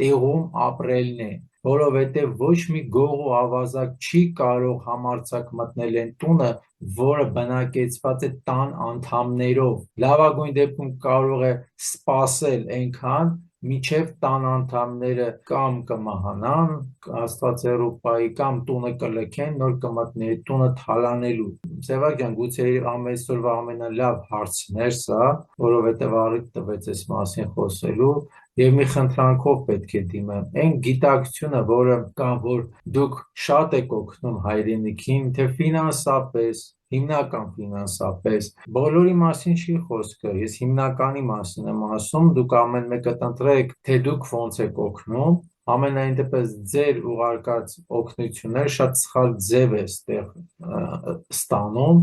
տեղում ապրելն է, որովհետև ոչ մի գող ու ավազակ չի կարող համարձակ մտնել այն տունը, որը բնակեցված է տան անդամներով, լավագույն դեպքում կարող է սպասել այնքան, մինչև տան անդամները կամ կմահանան, Աստված հեռու պահի, կամ տունը կլքեն, նոր կմտնի այդ տունը թալանելու։ Սևակ գուցե այսօրվա ամենալավ հարցն էր սա, որովհետև առիթ տվեց այս մասին խոսելու, եւ մի խնդրանքով պետք է դիմեմ, այն գիտակցությունը, որը կա, որ դուք շատ եք օգնում հայրենիքին, թե ֆինանսապես, հիմնական ֆինանսապես, բոլորի մասին չի խոսքը, ես հիմնականի մասին եմ ասում, դուք ամեն մեկը ընտրեք, թե դուք ոնց եք օգնում, ամենայն դեպս ձեր ուղարկած օգնությունները շատ սխալ ձև է ստեղ ստանում,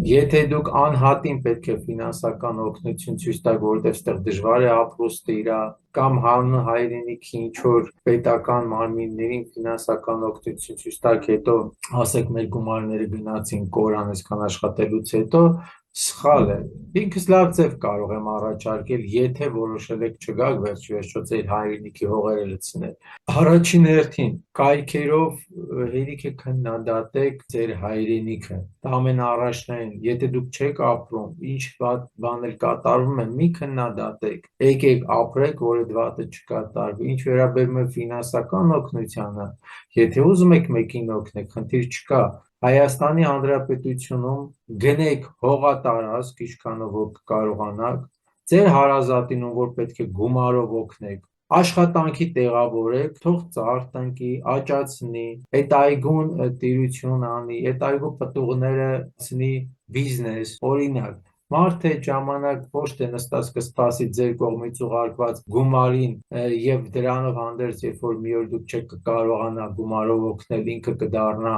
եթե դուք անհատին պետք է ֆինանսական օգնություն ցույց տաք, որովհետև ստեղ դժվար է ապրուստը իրա, կամ հանուն հայրենիքի ինչ-որ պետական մարմիններին ֆինանսական օգնություն ցույց տաք, հետո ասեք մեր գումարները գնացին կորան այսքան աշխատելուց հետո, սխալ է։ Ինքս լավ ձև կարող եմ առաջարկել, եթե որոշել եք չգաք վերջ-վերջո ձեր հայրենիքի հողերը լցնել։ Առաջին հերթին կայքերով հերիք է քննադատեք ձեր հայրենիքը։ Դա ամենաառաջնային, եթե դուք չեք ապրում, ինչ բան էլ կատարվում է, մի քննադատեք։ Եկեք ապրեք, որ այդ վատը չկատարվի։ Ինչ վերաբերում է ֆինանսական օգնությանը, եթե ուզում եք մեկին օգնեք, խնդիր չկա։ Հայաստանի Հանրապետությունում գնեք հողատարածք, ինչքանով որ կարողանաք, ձեր հարազատին, ում որ պետք է գումարով օգնեք, աշխատանքի տեղավորեք, թող ծառ տնկի, աճացնի, այդ այգուն տիրություն անի, այդ այգու պտուղները ցնի բիզնես, օրինակ, մարդը այդ ժամանակ ոչ թե նստած կսպասի ձեր կողմից ուղարկված գումարին եւ դրանով հանդերձ, երբ որ մի օր դուք չեք կարողանա գումարով օգնել, ինքը կդառնա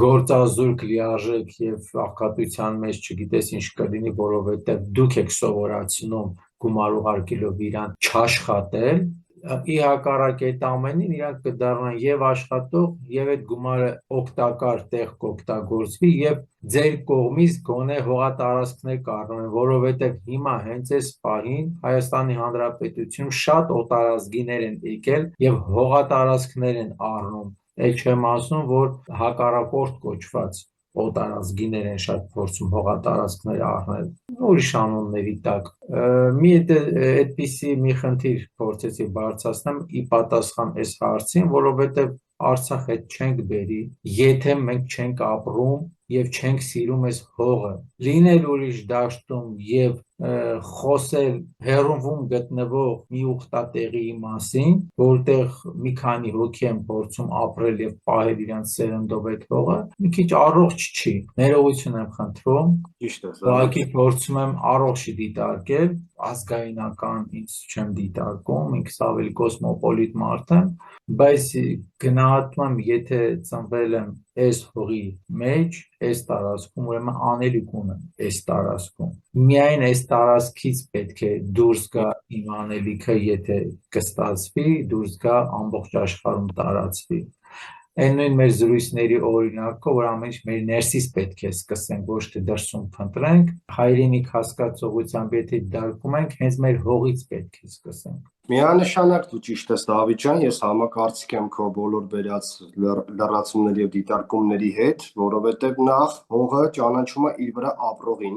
գործազուրկ լիարժեք եւ աղքատության մեջ չգիտես ինչ կլինի, որովհետեւ դուք եք սովորացնում գումար ուղարկելով իրան չաշխատել, ի հակառակ այդ ամենին իրանք կդառնան եւ աշխատող եւ այդ գումարը օգտակար տեղ կօգտագործվի եւ ձեր կողմից գոնե հողատարածքներ կառնեն, որովհետեւ հիմա հենց այս պահին Հայաստանի Հանրապետությունում շատ օտարազգիներ են եկել եւ հողատարածքներ են առնում, ել չեմ ասում, որ հակառակորդ կոչված օտարազգիներ են շատ փորձում հողատարածքներ առնել, ուրիշ անունների տակ։ Մի այդպիսի մի խնդիր փորձեցի բարձրացնեմ ի պատասխան այս հարցին, որովհետև Արցախ հետ չենք բերի, եթե մենք չենք ապրում եւ չենք սիրում այս հողը, լինել ուրիշ դաշտում եւ խոսել հեռվում գտնվող մի ուխտատեղի մասին, որտեղ մի քանի հոգի են փորձում ապրել եւ պահել իրենց սերնդով այդ հողը, մի քիչ առողջ չի։ Ներողություն եմ խնդրում։ Ճիշտ է, Ուղղակի փորձում եմ առողջ դիտարկել, ազգայնական ինձ չեմ դիտարկում, ինքս ավելի կոսմոպոլիտ մարդ եմ, բայց գնահատում եմ, եթե ծնվել եմ այս հողի մեջ, այս տարածքում, ուրեմն անելիք ունեմ այս տարածքում։ Միայն այս տարածքից պետք է դուրս գա իմ անելիքը, եթե կստացվի, դուրս գա ամբողջ աշխարհում տարածվի։ Այն նույն մեր զրույցների օրինակը, որ ամեն ինչ մեր ներսից պետք է սկսենք, ոչ թե դրսում փնտրենք, հայրենիք հասկացողությամբ եթե դարկում ենք, հենց մեր հողից պետք է սկսենք։ Միանշանակ դու ճիշտ ես Դավիթ ջան, ես համակարծիք եմ քո բոլոր բերած լրացումների եւ դիտարկումների հետ, որովհետեւ նախ հողը ճանաչում է իր վրա ապրողին,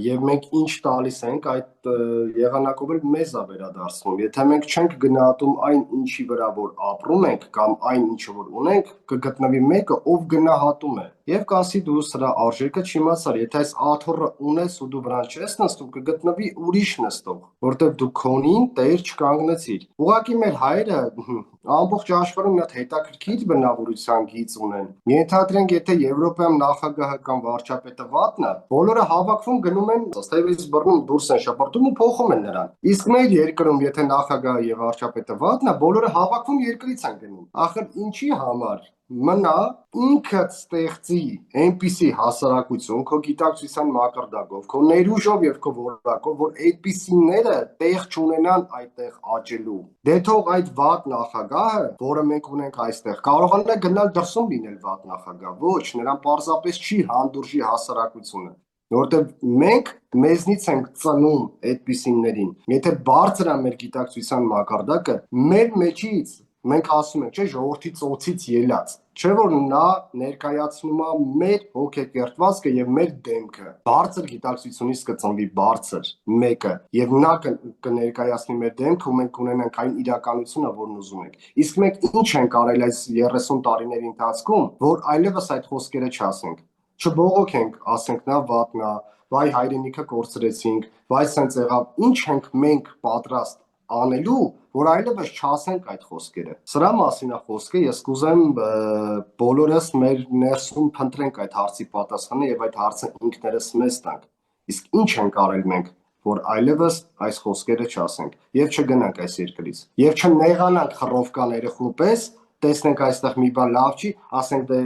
եւ մենք ինչ տալիս ենք, այդ եղանակով էլ մեզ է վերադարձնում։ Եթե մենք չենք գնահատում այն ինչի վրա որ ապրում ենք կամ այն ինչը որ ունենք, կգտնվի մեկը, ով գնահատում է։ Եվ կասի դու սրա արժեքը չիմացար, եթե այս աթոռը ունես ու դու վրան չես նստում, կգտնվի ուրիշ նստող, որտեղ դու քոնին տեր չկանգնեցիր։ Ուղղակի մեր հայերը ամբողջ աշխարհում մի հատ հետաքրքիր բնավորության գիծ ունեն։ Ենթադրենք, եթե Եվրոպայում նախագահը կամ վարչապետը վատնա, բոլորը հավաքվում գնում են, ըստեյից բռնում դուրս են շպրտում ու փոխում են նրան։ Իսկ մեր երկրում, եթե նախագահը եւ վարչապետը վատնա, բոլորը հավաքվում երկրից են գնում։ Ախր ինչի համար մնա ինքդ ստեղծի այնպիսի հասարակություն քո գիտակցության մակարդակով, քո ներուժով եւ քո որակով, որ այդպիսիները տեղ չունենան այդտեղ աճելու։ Դե թող այդ վատ նախագահը, որը մենք ունենք այստեղ, կարողանա գնալ դրսում լինել վատ նախագահ։ Ոչ, նրան պարզապես չի հանդուրժի հասարակությունը։ Որտեղ մենք մեզնից ենք ծնում այդպիսիներին։ Եթե բարձր է մեր գիտակցության մակարդակը, մեր մեջից մենք ասում ենք, չէ, ժողովրդի ծոցից ելած, չէ որ նա ներկայացնում է մեր հոգեկերտվածքը եւ մեր դեմքը։ Բարձր գիտակցությունից կծնվի բարձր մեկը եւ նա կներկայացնի մեր դեմքը ու մենք կունենանք այն իրականությունը, որն ուզում ենք։ Իսկ մենք ինչ ենք արել այս 30 տարիների ընթացքում, որ այլևս այդ խոսքերը չասենք։ Չբողոքենք, ասենք նա վատնա, վայ հայրենիքը կորցրեցինք, վայ սենց եղավ, ինչ ենք մենք պատրաստ անելու, որ այլևս չասենք այդ խոսքերը։ Սրա մասին է խոսքը, ես կուզեմ բոլորս մեր ներսում փնտրենք այդ հարցի պատասխանը եւ այդ հարցը ինքներս մեզ տանք։ Իսկ ինչ ենք արել մենք, որ այլևս այս խոսքերը չասենք եւ չգնանք այս երկրից։ Եվ չնեղանանք խռովկան երեխու պես, տեսնենք այստեղ մի բան լավ չի, ասենք դե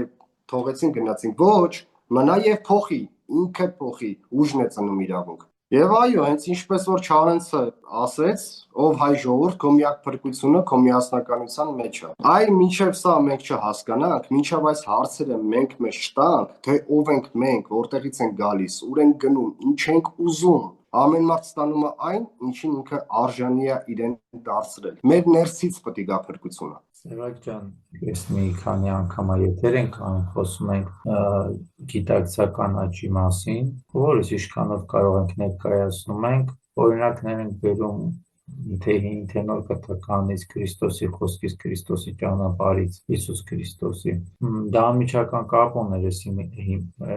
թողեցին գնացին։ Ոչ, մնա եւ փոխի, ինքը փոխի, ուժն է ծնում իրավունք։ Եվ այո, հենց ինչպես որ Չարենցը ասեց, ով հայ ժողովուրդ, քո միակ փրկությունը քո միասնականության մեջ է։ Այ մինչև սա մենք չհասկանանք, մինչև այս հարցերը մենք մեզ չտանք, թե ով ենք մենք, որտեղից ենք գալիս, ուր ենք գնում, ինչ ենք ուզում, ամեն մարդ ստանում է այն, ինչին ինքը արժանի է իրեն դարձրել։ Մեր ներսից պետք է գա փրկությունը։ Սևակ ջան, ես մի քանի անգամ եթեր ենք խոսում ենք գիտակցական աճի մասին, որս ինչքանով կարող ենք ներկայացնում ենք, օրինակներ ենք բերում թե հին թե նոր կտականից Քրիստոսի խոսքից, Քրիստոսի ճանապարհից, Հիսուս Քրիստոսի։ Դա անմիջական կապ ուներ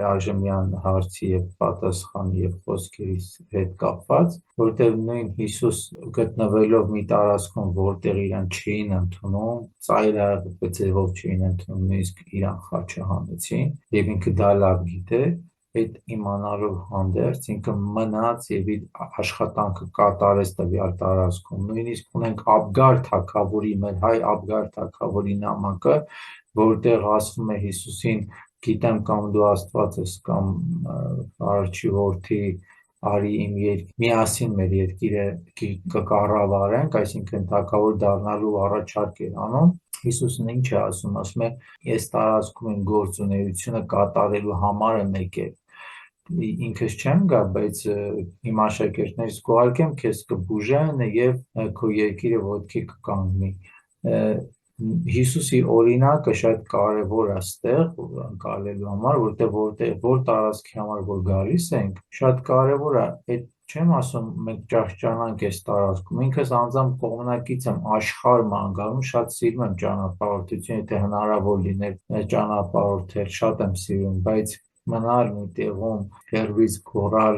այժմյան հարցի եւ պատասխանի եւ խոսքերի հետ կապված, որտեղ նույն Հիսուս գտնվելով մի տարածքում, որտեղ իրան չէին ընդունում, ծայրահեղ ձևով չէին ընդունում, նույնիսկ իրան խաչը հանեցին, եւ ինքը դա լավ գիտե, այդ իմանալով հանդերձ ինքը մնաց եւ իր աշխատանքը կատարեց տվյալ տարածքում։ Նույնիսկ ունենք Աբգար թագավորի, մեր հայ Աբգար թագավորի նամակը, որտեղ ասվում է Հիսուսին, գիտեմ կամ դու Աստված ես կամ Արարչի որդի, արի իմ միասին մեր երկիրը կկառավարենք, այսինքն թագավոր դառնալու առաջարկ էր անում։ Հիսուսն ինչ է ասում, ասում է, ես տարածքում եմ գործունեությունը կատարելու համար եմ եկել։ Ինքս չեմ գա, բայց իմ աշակերտներից կուղարկեմ, քեզ կբուժեն եւ քո երկիրը ոտքի կկանգնի։ Հիսուսի օրինակը շատ կարևոր է այստեղ անցալելու համար, որտեղ որ տարածքի համար որ գալիս ենք, շատ կարևոր է այդ չեմ ասում մենք ճահճանանք այս տարածքում, ինքս անձամբ կողմնակից եմ աշխարհ մանգանում, շատ սիրում եմ ճանապարհորդություն, եթե հնարավոր լիներ ճանապարհորդել, շատ եմ սիրում, բայց մնալ մի տեղում հեռվից գոռալ,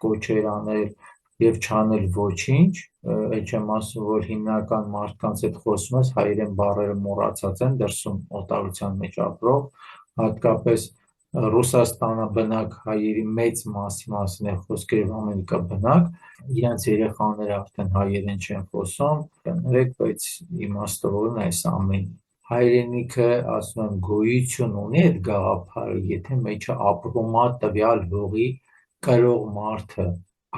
կոչեր անել եւ չանել ոչինչ, այդ չեմ ասում, որ հիմնական մարդկանց հետ խոսում ես, հայերեն բառերը մոռացած են, դրսում օտարության մեջ ապրող, հատկապես Ռուսաստանը բնակ հայերի մեծ մասին է խոսքը եւ Ամերիկա բնակ, իրենց երեխաները արդեն հայերեն չեն խոսում, կներեք, բայց իմաստավորն է այս ամեն հայրենիքը, ասում եմ, գոյություն ունի այդ գաղափարը, եթե մեջը ապրում է տվյալ հողի կրող մարդը,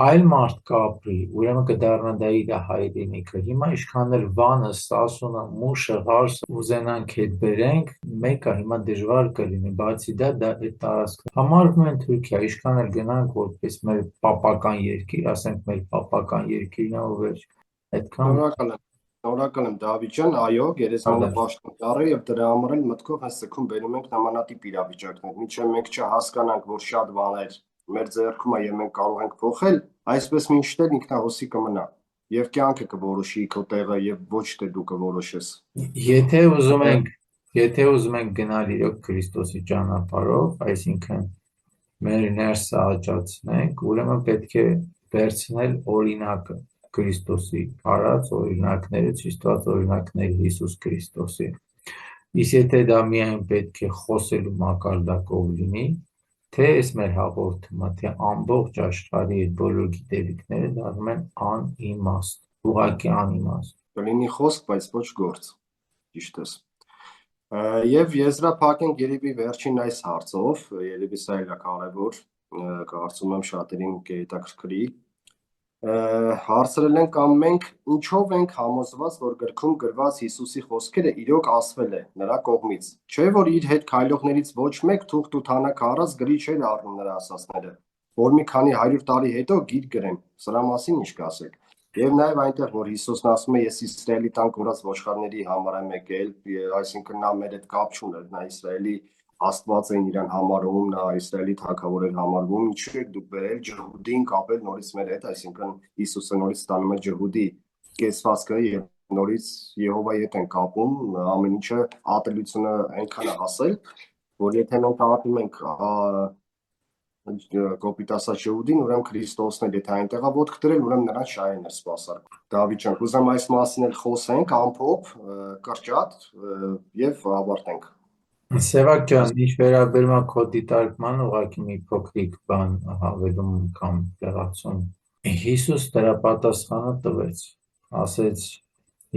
այլ մարդ կապրի, ուրեմն կդառնա դա իր հայրենիքը։ Հիմա ինչքան էլ Վանը, Սասունը, Մուշը, Ղարսը ուզենանք հետ բերենք, մեկը հիմա դժվար կլինի, բացի դա այդ տարածքը համարվում են Թուրքիա, ինչքան էլ գնանք որպես մեր պապական երկիր, ասենք մեր պապական երկիրն է, ով Այդքան Շնորհակալ եմ Դավիթ ջան, այո, գերեզմանի պաշտոն տառը եւ դրա համար էլ մտքով հենց ցկում բերում ենք նմանատիպ իրավիճակներ։ Մինչև մենք չհասկանանք, որ շատ բաներ մեր ձեռքում է եւ մենք կարող ենք փոխել, այսպես միշտ էլ ինքնահոսի կմնա եւ կյանքը կորոշի քո տեղը եւ ոչ թե դու կորոշես։ Եթե ուզում ենք գնալ իրոք Քրիստոսի ճանապարհով, այսինքն մեր ներսը աճացնենք, ուրեմն պետք է վերցնել օրինակը Քրիստոսի արած օրինակները, ցույց տված օրինակները Հիսուս Քրիստոսի։ Իսկ եթե դա միայն պետք է խոսելու մակարդակով լինի, թե այս մեր հաղորդումը, թե ամբողջ աշխարհի այդ բոլոր գիտելիքները դառնում են անիմաստ, ուղղակի անիմաստ։ Կլինի խոսք, բայց ոչ գործ։ Ճիշտ ես։ Եվ եզրափակենք երևի վերջին այս հարցով, երևի սա էլ է կարևոր, կարծում եմ շատերին կհետաքրքրի։ Հարցրել են կամ մենք ինչով ենք համոզված, որ գրքում գրված Հիսուսի խոսքերը իրոք ասվել է նրա կողմից, չէ որ իր հետ քայլողներից ոչ մեկ թուղթ ու թանակ առած գրի չէր առնում նրա ասածները, որ մի քանի 100 տարի հետո գիր գրեն, սրա մասին ինչ կասեք։ Եվ նաև այնտեղ, որ Հիսուսն ասում է, ես Իսրայելի տան կորած ոչխարների համար եմ եկել, այսինքն նա մեր հետ կապ չուներ, նա Իսրայելի Աստված էին իրան համարում, նա Իսրայելի թագավոր էր համարվում, ինչու եք դուք բերել ջհուդին կապել նորից մեր հետ, այսինքն Հիսուսը նորից ստանում է ջհուդի կեցվածքը եւ նորից Եհովայի հետ են կապում, ամեն ինչը ատելությունը այնքան է հասել, որ եթե մենք հավատում ենք կոպիտ ասած ջհուդին, ուրեմն Քրիստոսն էլ եթե այնտեղ է ոտք դրել, ուրեմն նրան շահեն է սպասարկում։ Դավիթ ջան, ուզում այս մասին էլ խոսենք ամփոփ, կրճատ եւ ավարտենք։ Սևակ ջան, ինչ վերաբերում է քո դիտարկման, ուղղակի մի փոքրիկ բան հավելում կամ տեղացում։ Հիսուս դրա պատասխանը տվեց, ասեց,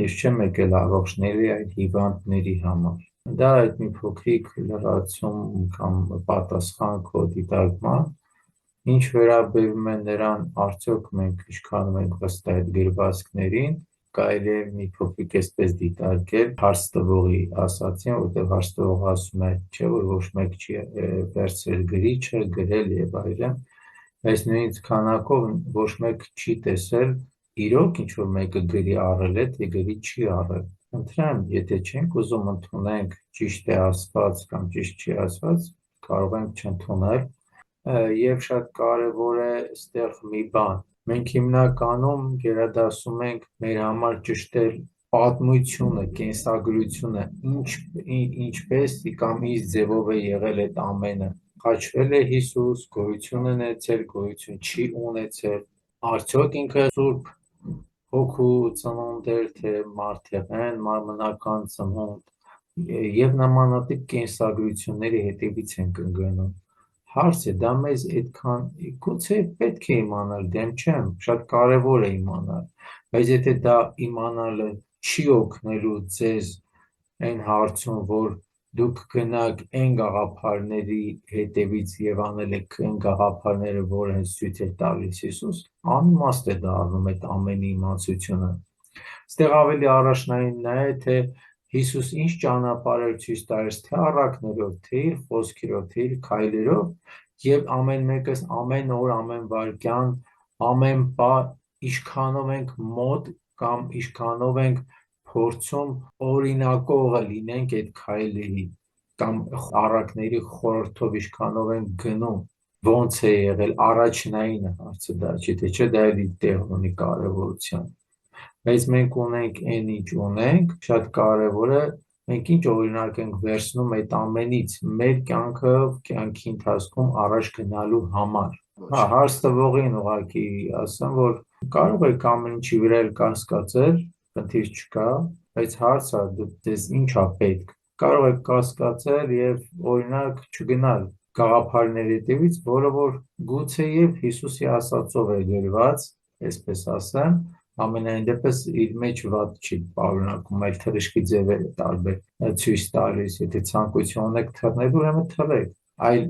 ես չեմ եկել առողջների, այլ հիվանդների համար։ Դա այդ մի փոքրիկ լրացում կամ պատասխան քո դիտարկման, ինչ վերաբերում է նրան, արդյոք մենք ինչքան ենք ըստ այդ գրվածքներին, կարելի է մի փոքրիկ այսպես դիտարկել հարց տվողի ասացին, որտեղ հարց տվողը ասում է, չէ, որ ոչ մեկ չի վերցրել գրիչը, գրել եւ այլն, այս նույն քանակով ոչ մեկ չի տեսել իրոք ինչ որ մեկը գրի առել է, թե գրի չի առել։ Ընտրեմ, եթե չենք ուզում ընդունենք ճիշտ է ասված կամ ճիշտ չի ասված, կարող ենք չընդունել։ Եվ շատ կարևոր է այստեղ մի բան։ Մենք հիմնականում գերադասում ենք մեր համար ճշտել պատմությունը, կենսագրությունը, ինչպես կամ ինչ ձևով է եղել այդ ամենը։ Խաչվել է Հիսուս, գոյություն ունեցել, գոյություն չի ունեցել, արդյոք ինքը Սուրբ Հոգու ծնունդ էր, թե մարդեղեն, մարմնական ծնունդ եւ նմանատիպ կենսագրությունների հետևից ենք ընկնում։ Հարց է, դա մեզ այդքան գուցե պետք է իմանալ, դեմ չեմ, շատ կարևոր է իմանալ, բայց եթե դա իմանալը չի օգնելու ձեզ այն հարցում, որ դուք գնաք այն գաղափարների հետևից եւ անել եք այն գաղափարները, որ հենց ցույց է տալիս Հիսուս, անիմաստ է դառնում այդ ամենի իմացությունը։ Այստեղ ավելի առաջնային նա է, թե Հիսուս ինչ ճանապարհ էր ցույց տալիս, թե առակներով, թե իր խոսքերով, թե իր քայլերով, եւ ամեն մեկս ամեն օր, ամեն վայրկյան, ամեն պահ ինչքանով ենք մոտ կամ ինչքանով ենք փորձում օրինակողը լինենք այդ քայլերի կամ առակների խորհրդով ինչքանով են գնում, ոնց է եղել առաջնային հարցը դա չի, թե չէ դա էլ տեղ ունի կարևորություն։ Բայց մենք ունենք այն ինչ ունենք, շատ կարևոր է մենք ինչ օրինակ ենք վերցնում այդ ամենից մեր կյանքի ընթացքում առաջ գնալու համար։ Հա, հարց տվողին ուղղակի ասեմ, որ կարող եք ամեն ինչի վրա էլ կասկածել, խնդիր չկա, բայց հարցը դες ինչ է պետք։ Կարող եք կասկածել եւ օրինակ չգնալ գաղափարների հետևից, որը որ գուցեև Հիսուսի ասածով է գրված, այսպես ասեմ, ամենայն դեպս իր մեջ վատ չի պարունակում, այլ թռիչքի ձևեր է տարբեր ցույց տալիս, եթե ցանկություն ունեք թռնել, ուրեմն թռեք, այլ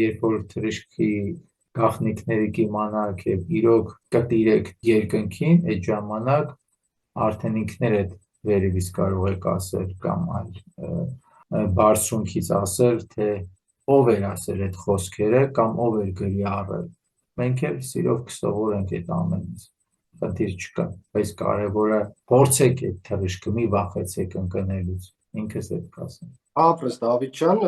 երբ որ թռիչքի գաղտնիքները կիմանաք եւ իրոք կտիրեք երկնքին, այդ ժամանակ արդեն ինքներդ վերևից կարող եք ասել կամ այլ բարձունքից ասել, թե ով էր ասել այդ խոսքերը կամ ով էր գրի առել։ Մենք էլ սիրով կսովորենք այդ ամենից։ խնդիր չկա, բայց կարևորը փորձեք այդ թռիչքը, մի վախեցեք ընկնելուց, ինքս այդ կասեմ։ Ապրես Դավիթ ջան,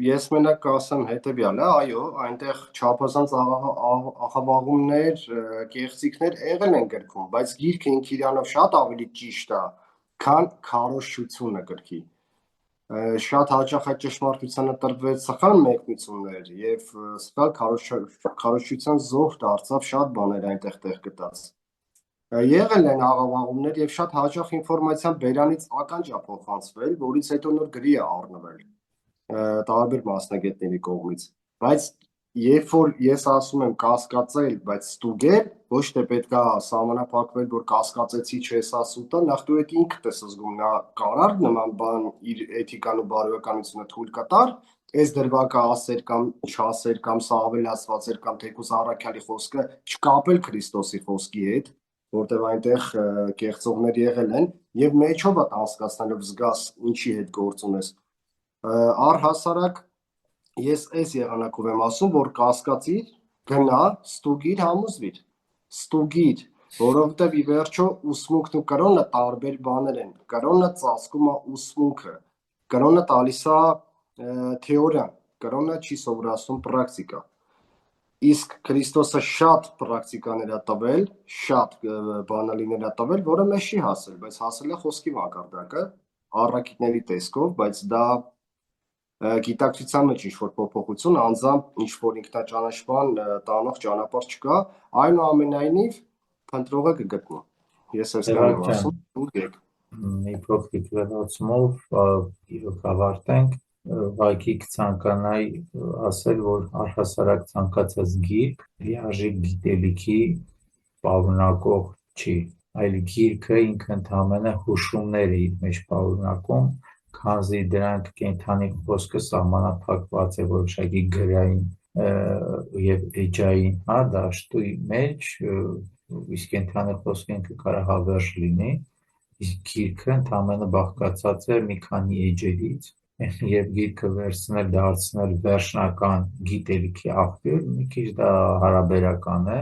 ես մենակ կասեմ հետեւյալը, այո, այնտեղ չափազանց աղավաղումներ, կեղծիքներ եղել են գրքում, բայց գիրքը ինքը իրանով շատ ավելի ճիշտ է, քան քարոզչությունը գրքի։ Շատ հաճախ այդ ճշմարտությանը տրվեց սխալ մեկնություններ եւ սխալ քարոզչության զոհ դարձավ շատ բաներ այնտեղ տեղ գտած։ Եղել են աղավաղումներ եւ շատ հաճախ ինֆորմացիան բերանից ականջ է փոխանցվել, որից հետո նոր գրի է առնվել տարբեր մասնագետների կողմից։ Բայց երբ որ ես ասում եմ կասկածել, բայց ստուգել, ոչ թե պետքա սահմանափակվել, որ կասկածեցի չես ասուտա, նախ դու այդ ինքդ ես զգում, նա կարար նման բան իր էթիկան ու բարոյականությունը թույլ կտար, այս դրվագը ասեր կամ չասեր կամ սա ավելացված էր կամ թեկուզ առաքյալի խոսքը չկապել Քրիստոսի խոսքի հետ, որտեղ այնտեղ կեղծողներ եղել են եւ մեջով է անցկացնելով զգաս ինչի հետ գործ ունես առհասարակ ես այս եղանակով եմ ասում որ կասկածիր գնա ստուգիր համոզվիր ստուգիր որովհետեւ ի վերջո ուսմունքն ու կրոնը տարբեր բաներ են կրոնը ծածկում է ուսմունքը կրոնը տալիս է թեորիան կրոնը չի սովորացնում պրակտիկա Իսկ Քրիստոսը շատ պրակտիկաներ է տվել, շատ բանալիներ է տվել, որը մեզ չի հասել, բայց հասել է խոսքի մակարդակը, առաքինների տեսքով, բայց դա գիտակցության մեջ ինչ-որ փոփոխություն, անձամբ ինչ-որ ինքնաճանաչման տանող ճանապարհ չկա, այնուամենայնիվ փնտրողը կգտնի։ Ես այսքան եմ ասում, ու դեք։ Մի փոքրիկ վերացումով իրոք ավարտենք, ուղղակի կցանկանայի ասել, որ առհասարակ ցանկացած գիրք լիարժեք գիտելիքի պարունակող չի, այլ գիրքը ինքը ընդհանրապես հուշումներ է իր մեջ պարունակում, քանզի դրանք կենդանի խոսքը սահմանափակված է որոշակի գրային եւ էջային, դաշտի մեջ, իսկ կենդանի խոսքը ինքը կարող հավերժ լինի, իսկ գիրքը ընդհանրապես բաղկացած է մի քանի էջերից եւ գիրքը վերցնել դարձնել վերջնական գիտելիքի աղբյուր մի քիչ դա հարաբերական է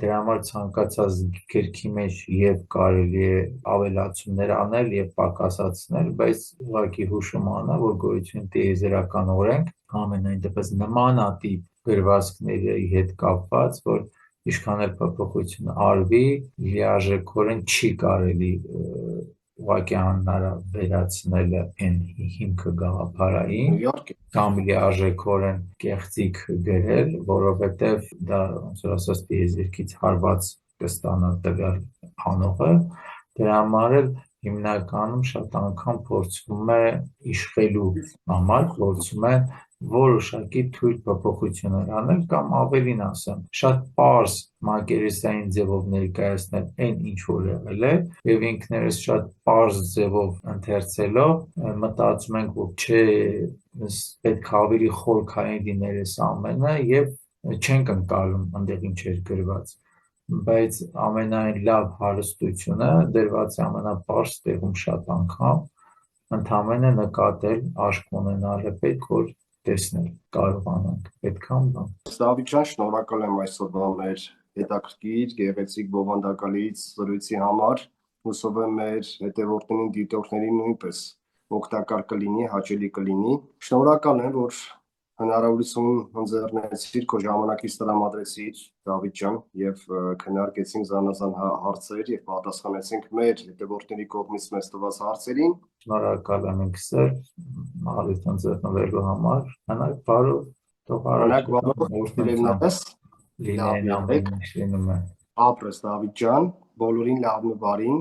դրա համար ցանկացած գրքի մեջ եւ կարելի է ավելացումներ անել եւ պակասացնել բայց ուղղակի հուշում անա որ գոյություն տիեզերական օրենք ամենայն դեպս նմանատիպ գրվածքների հետ կապված որ ինչքան էլ փոփոխություն արվի լիարժեքորեն չի կարելի ուղղակի անհնարավերացնելը այն հիմքը գաղափարային կամ լիարժեքորեն կեղծիք գրել, որովհետև դա ոնց որ ասած տիեզերքից հարված կստանա տվյալ անողը, դրա համար էլ հիմնականում շատ անգամ փորձվում է իշխելու համար, փորձում է որոշակի թույլ փոփոխություններ անել կամ ավելին ասեմ, շատ պարզ մակերեսային ձևով ներկայացնել այն ինչ որ եղել է եւ ինքներս շատ պարզ ձևով ընթերցելով մտածում ենք որ չէ պետք է ավելի խորքային լիներ այս ամենը եւ չենք ընկալում այնտեղ ինչ էր գրված բայց ամենայն լավ հարստությունը դրված է ամենապարզ տեղում շատ անգամ ընդհանրապես նկատել աշկ ունենալը պետք որ տեսնել կարողանանք այդքան բան Դավիթ ջան շնորհակալ եմ այսօրվա մեր հետաքրքիր գեղեցիկ բովանդակալից զրույցի համար հուսով եմ մեր հետևորդներին դիտողներին նույնպես օգտակար կլինի հաճելի կլինի շնորհակալ եմ որ հնարավորություն ընձեռնեցիր քո ժամանակից տրամադրեցիր Դավիթ ջան եւ քննարկեցինք զանազան հարցեր եւ պատասխանեցինք մեր հետևորդների կողմից մեզ տված հարցերին շնորհակալ եմ ինքս մաղթ ընձեռնվելու համար հնարք բարով թող արագ լինեն ամեն ինչ լինում է ապրես Դավիթ ջան բոլորին լավն ու բարին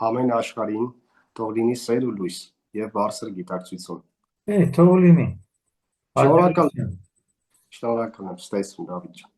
ամեն աշխարհին թող լինի սեր ու լույս եւ բարձր գիտակցություն թող լինի Շնորհակալ եմ, ստեսուն Դավիթ ջան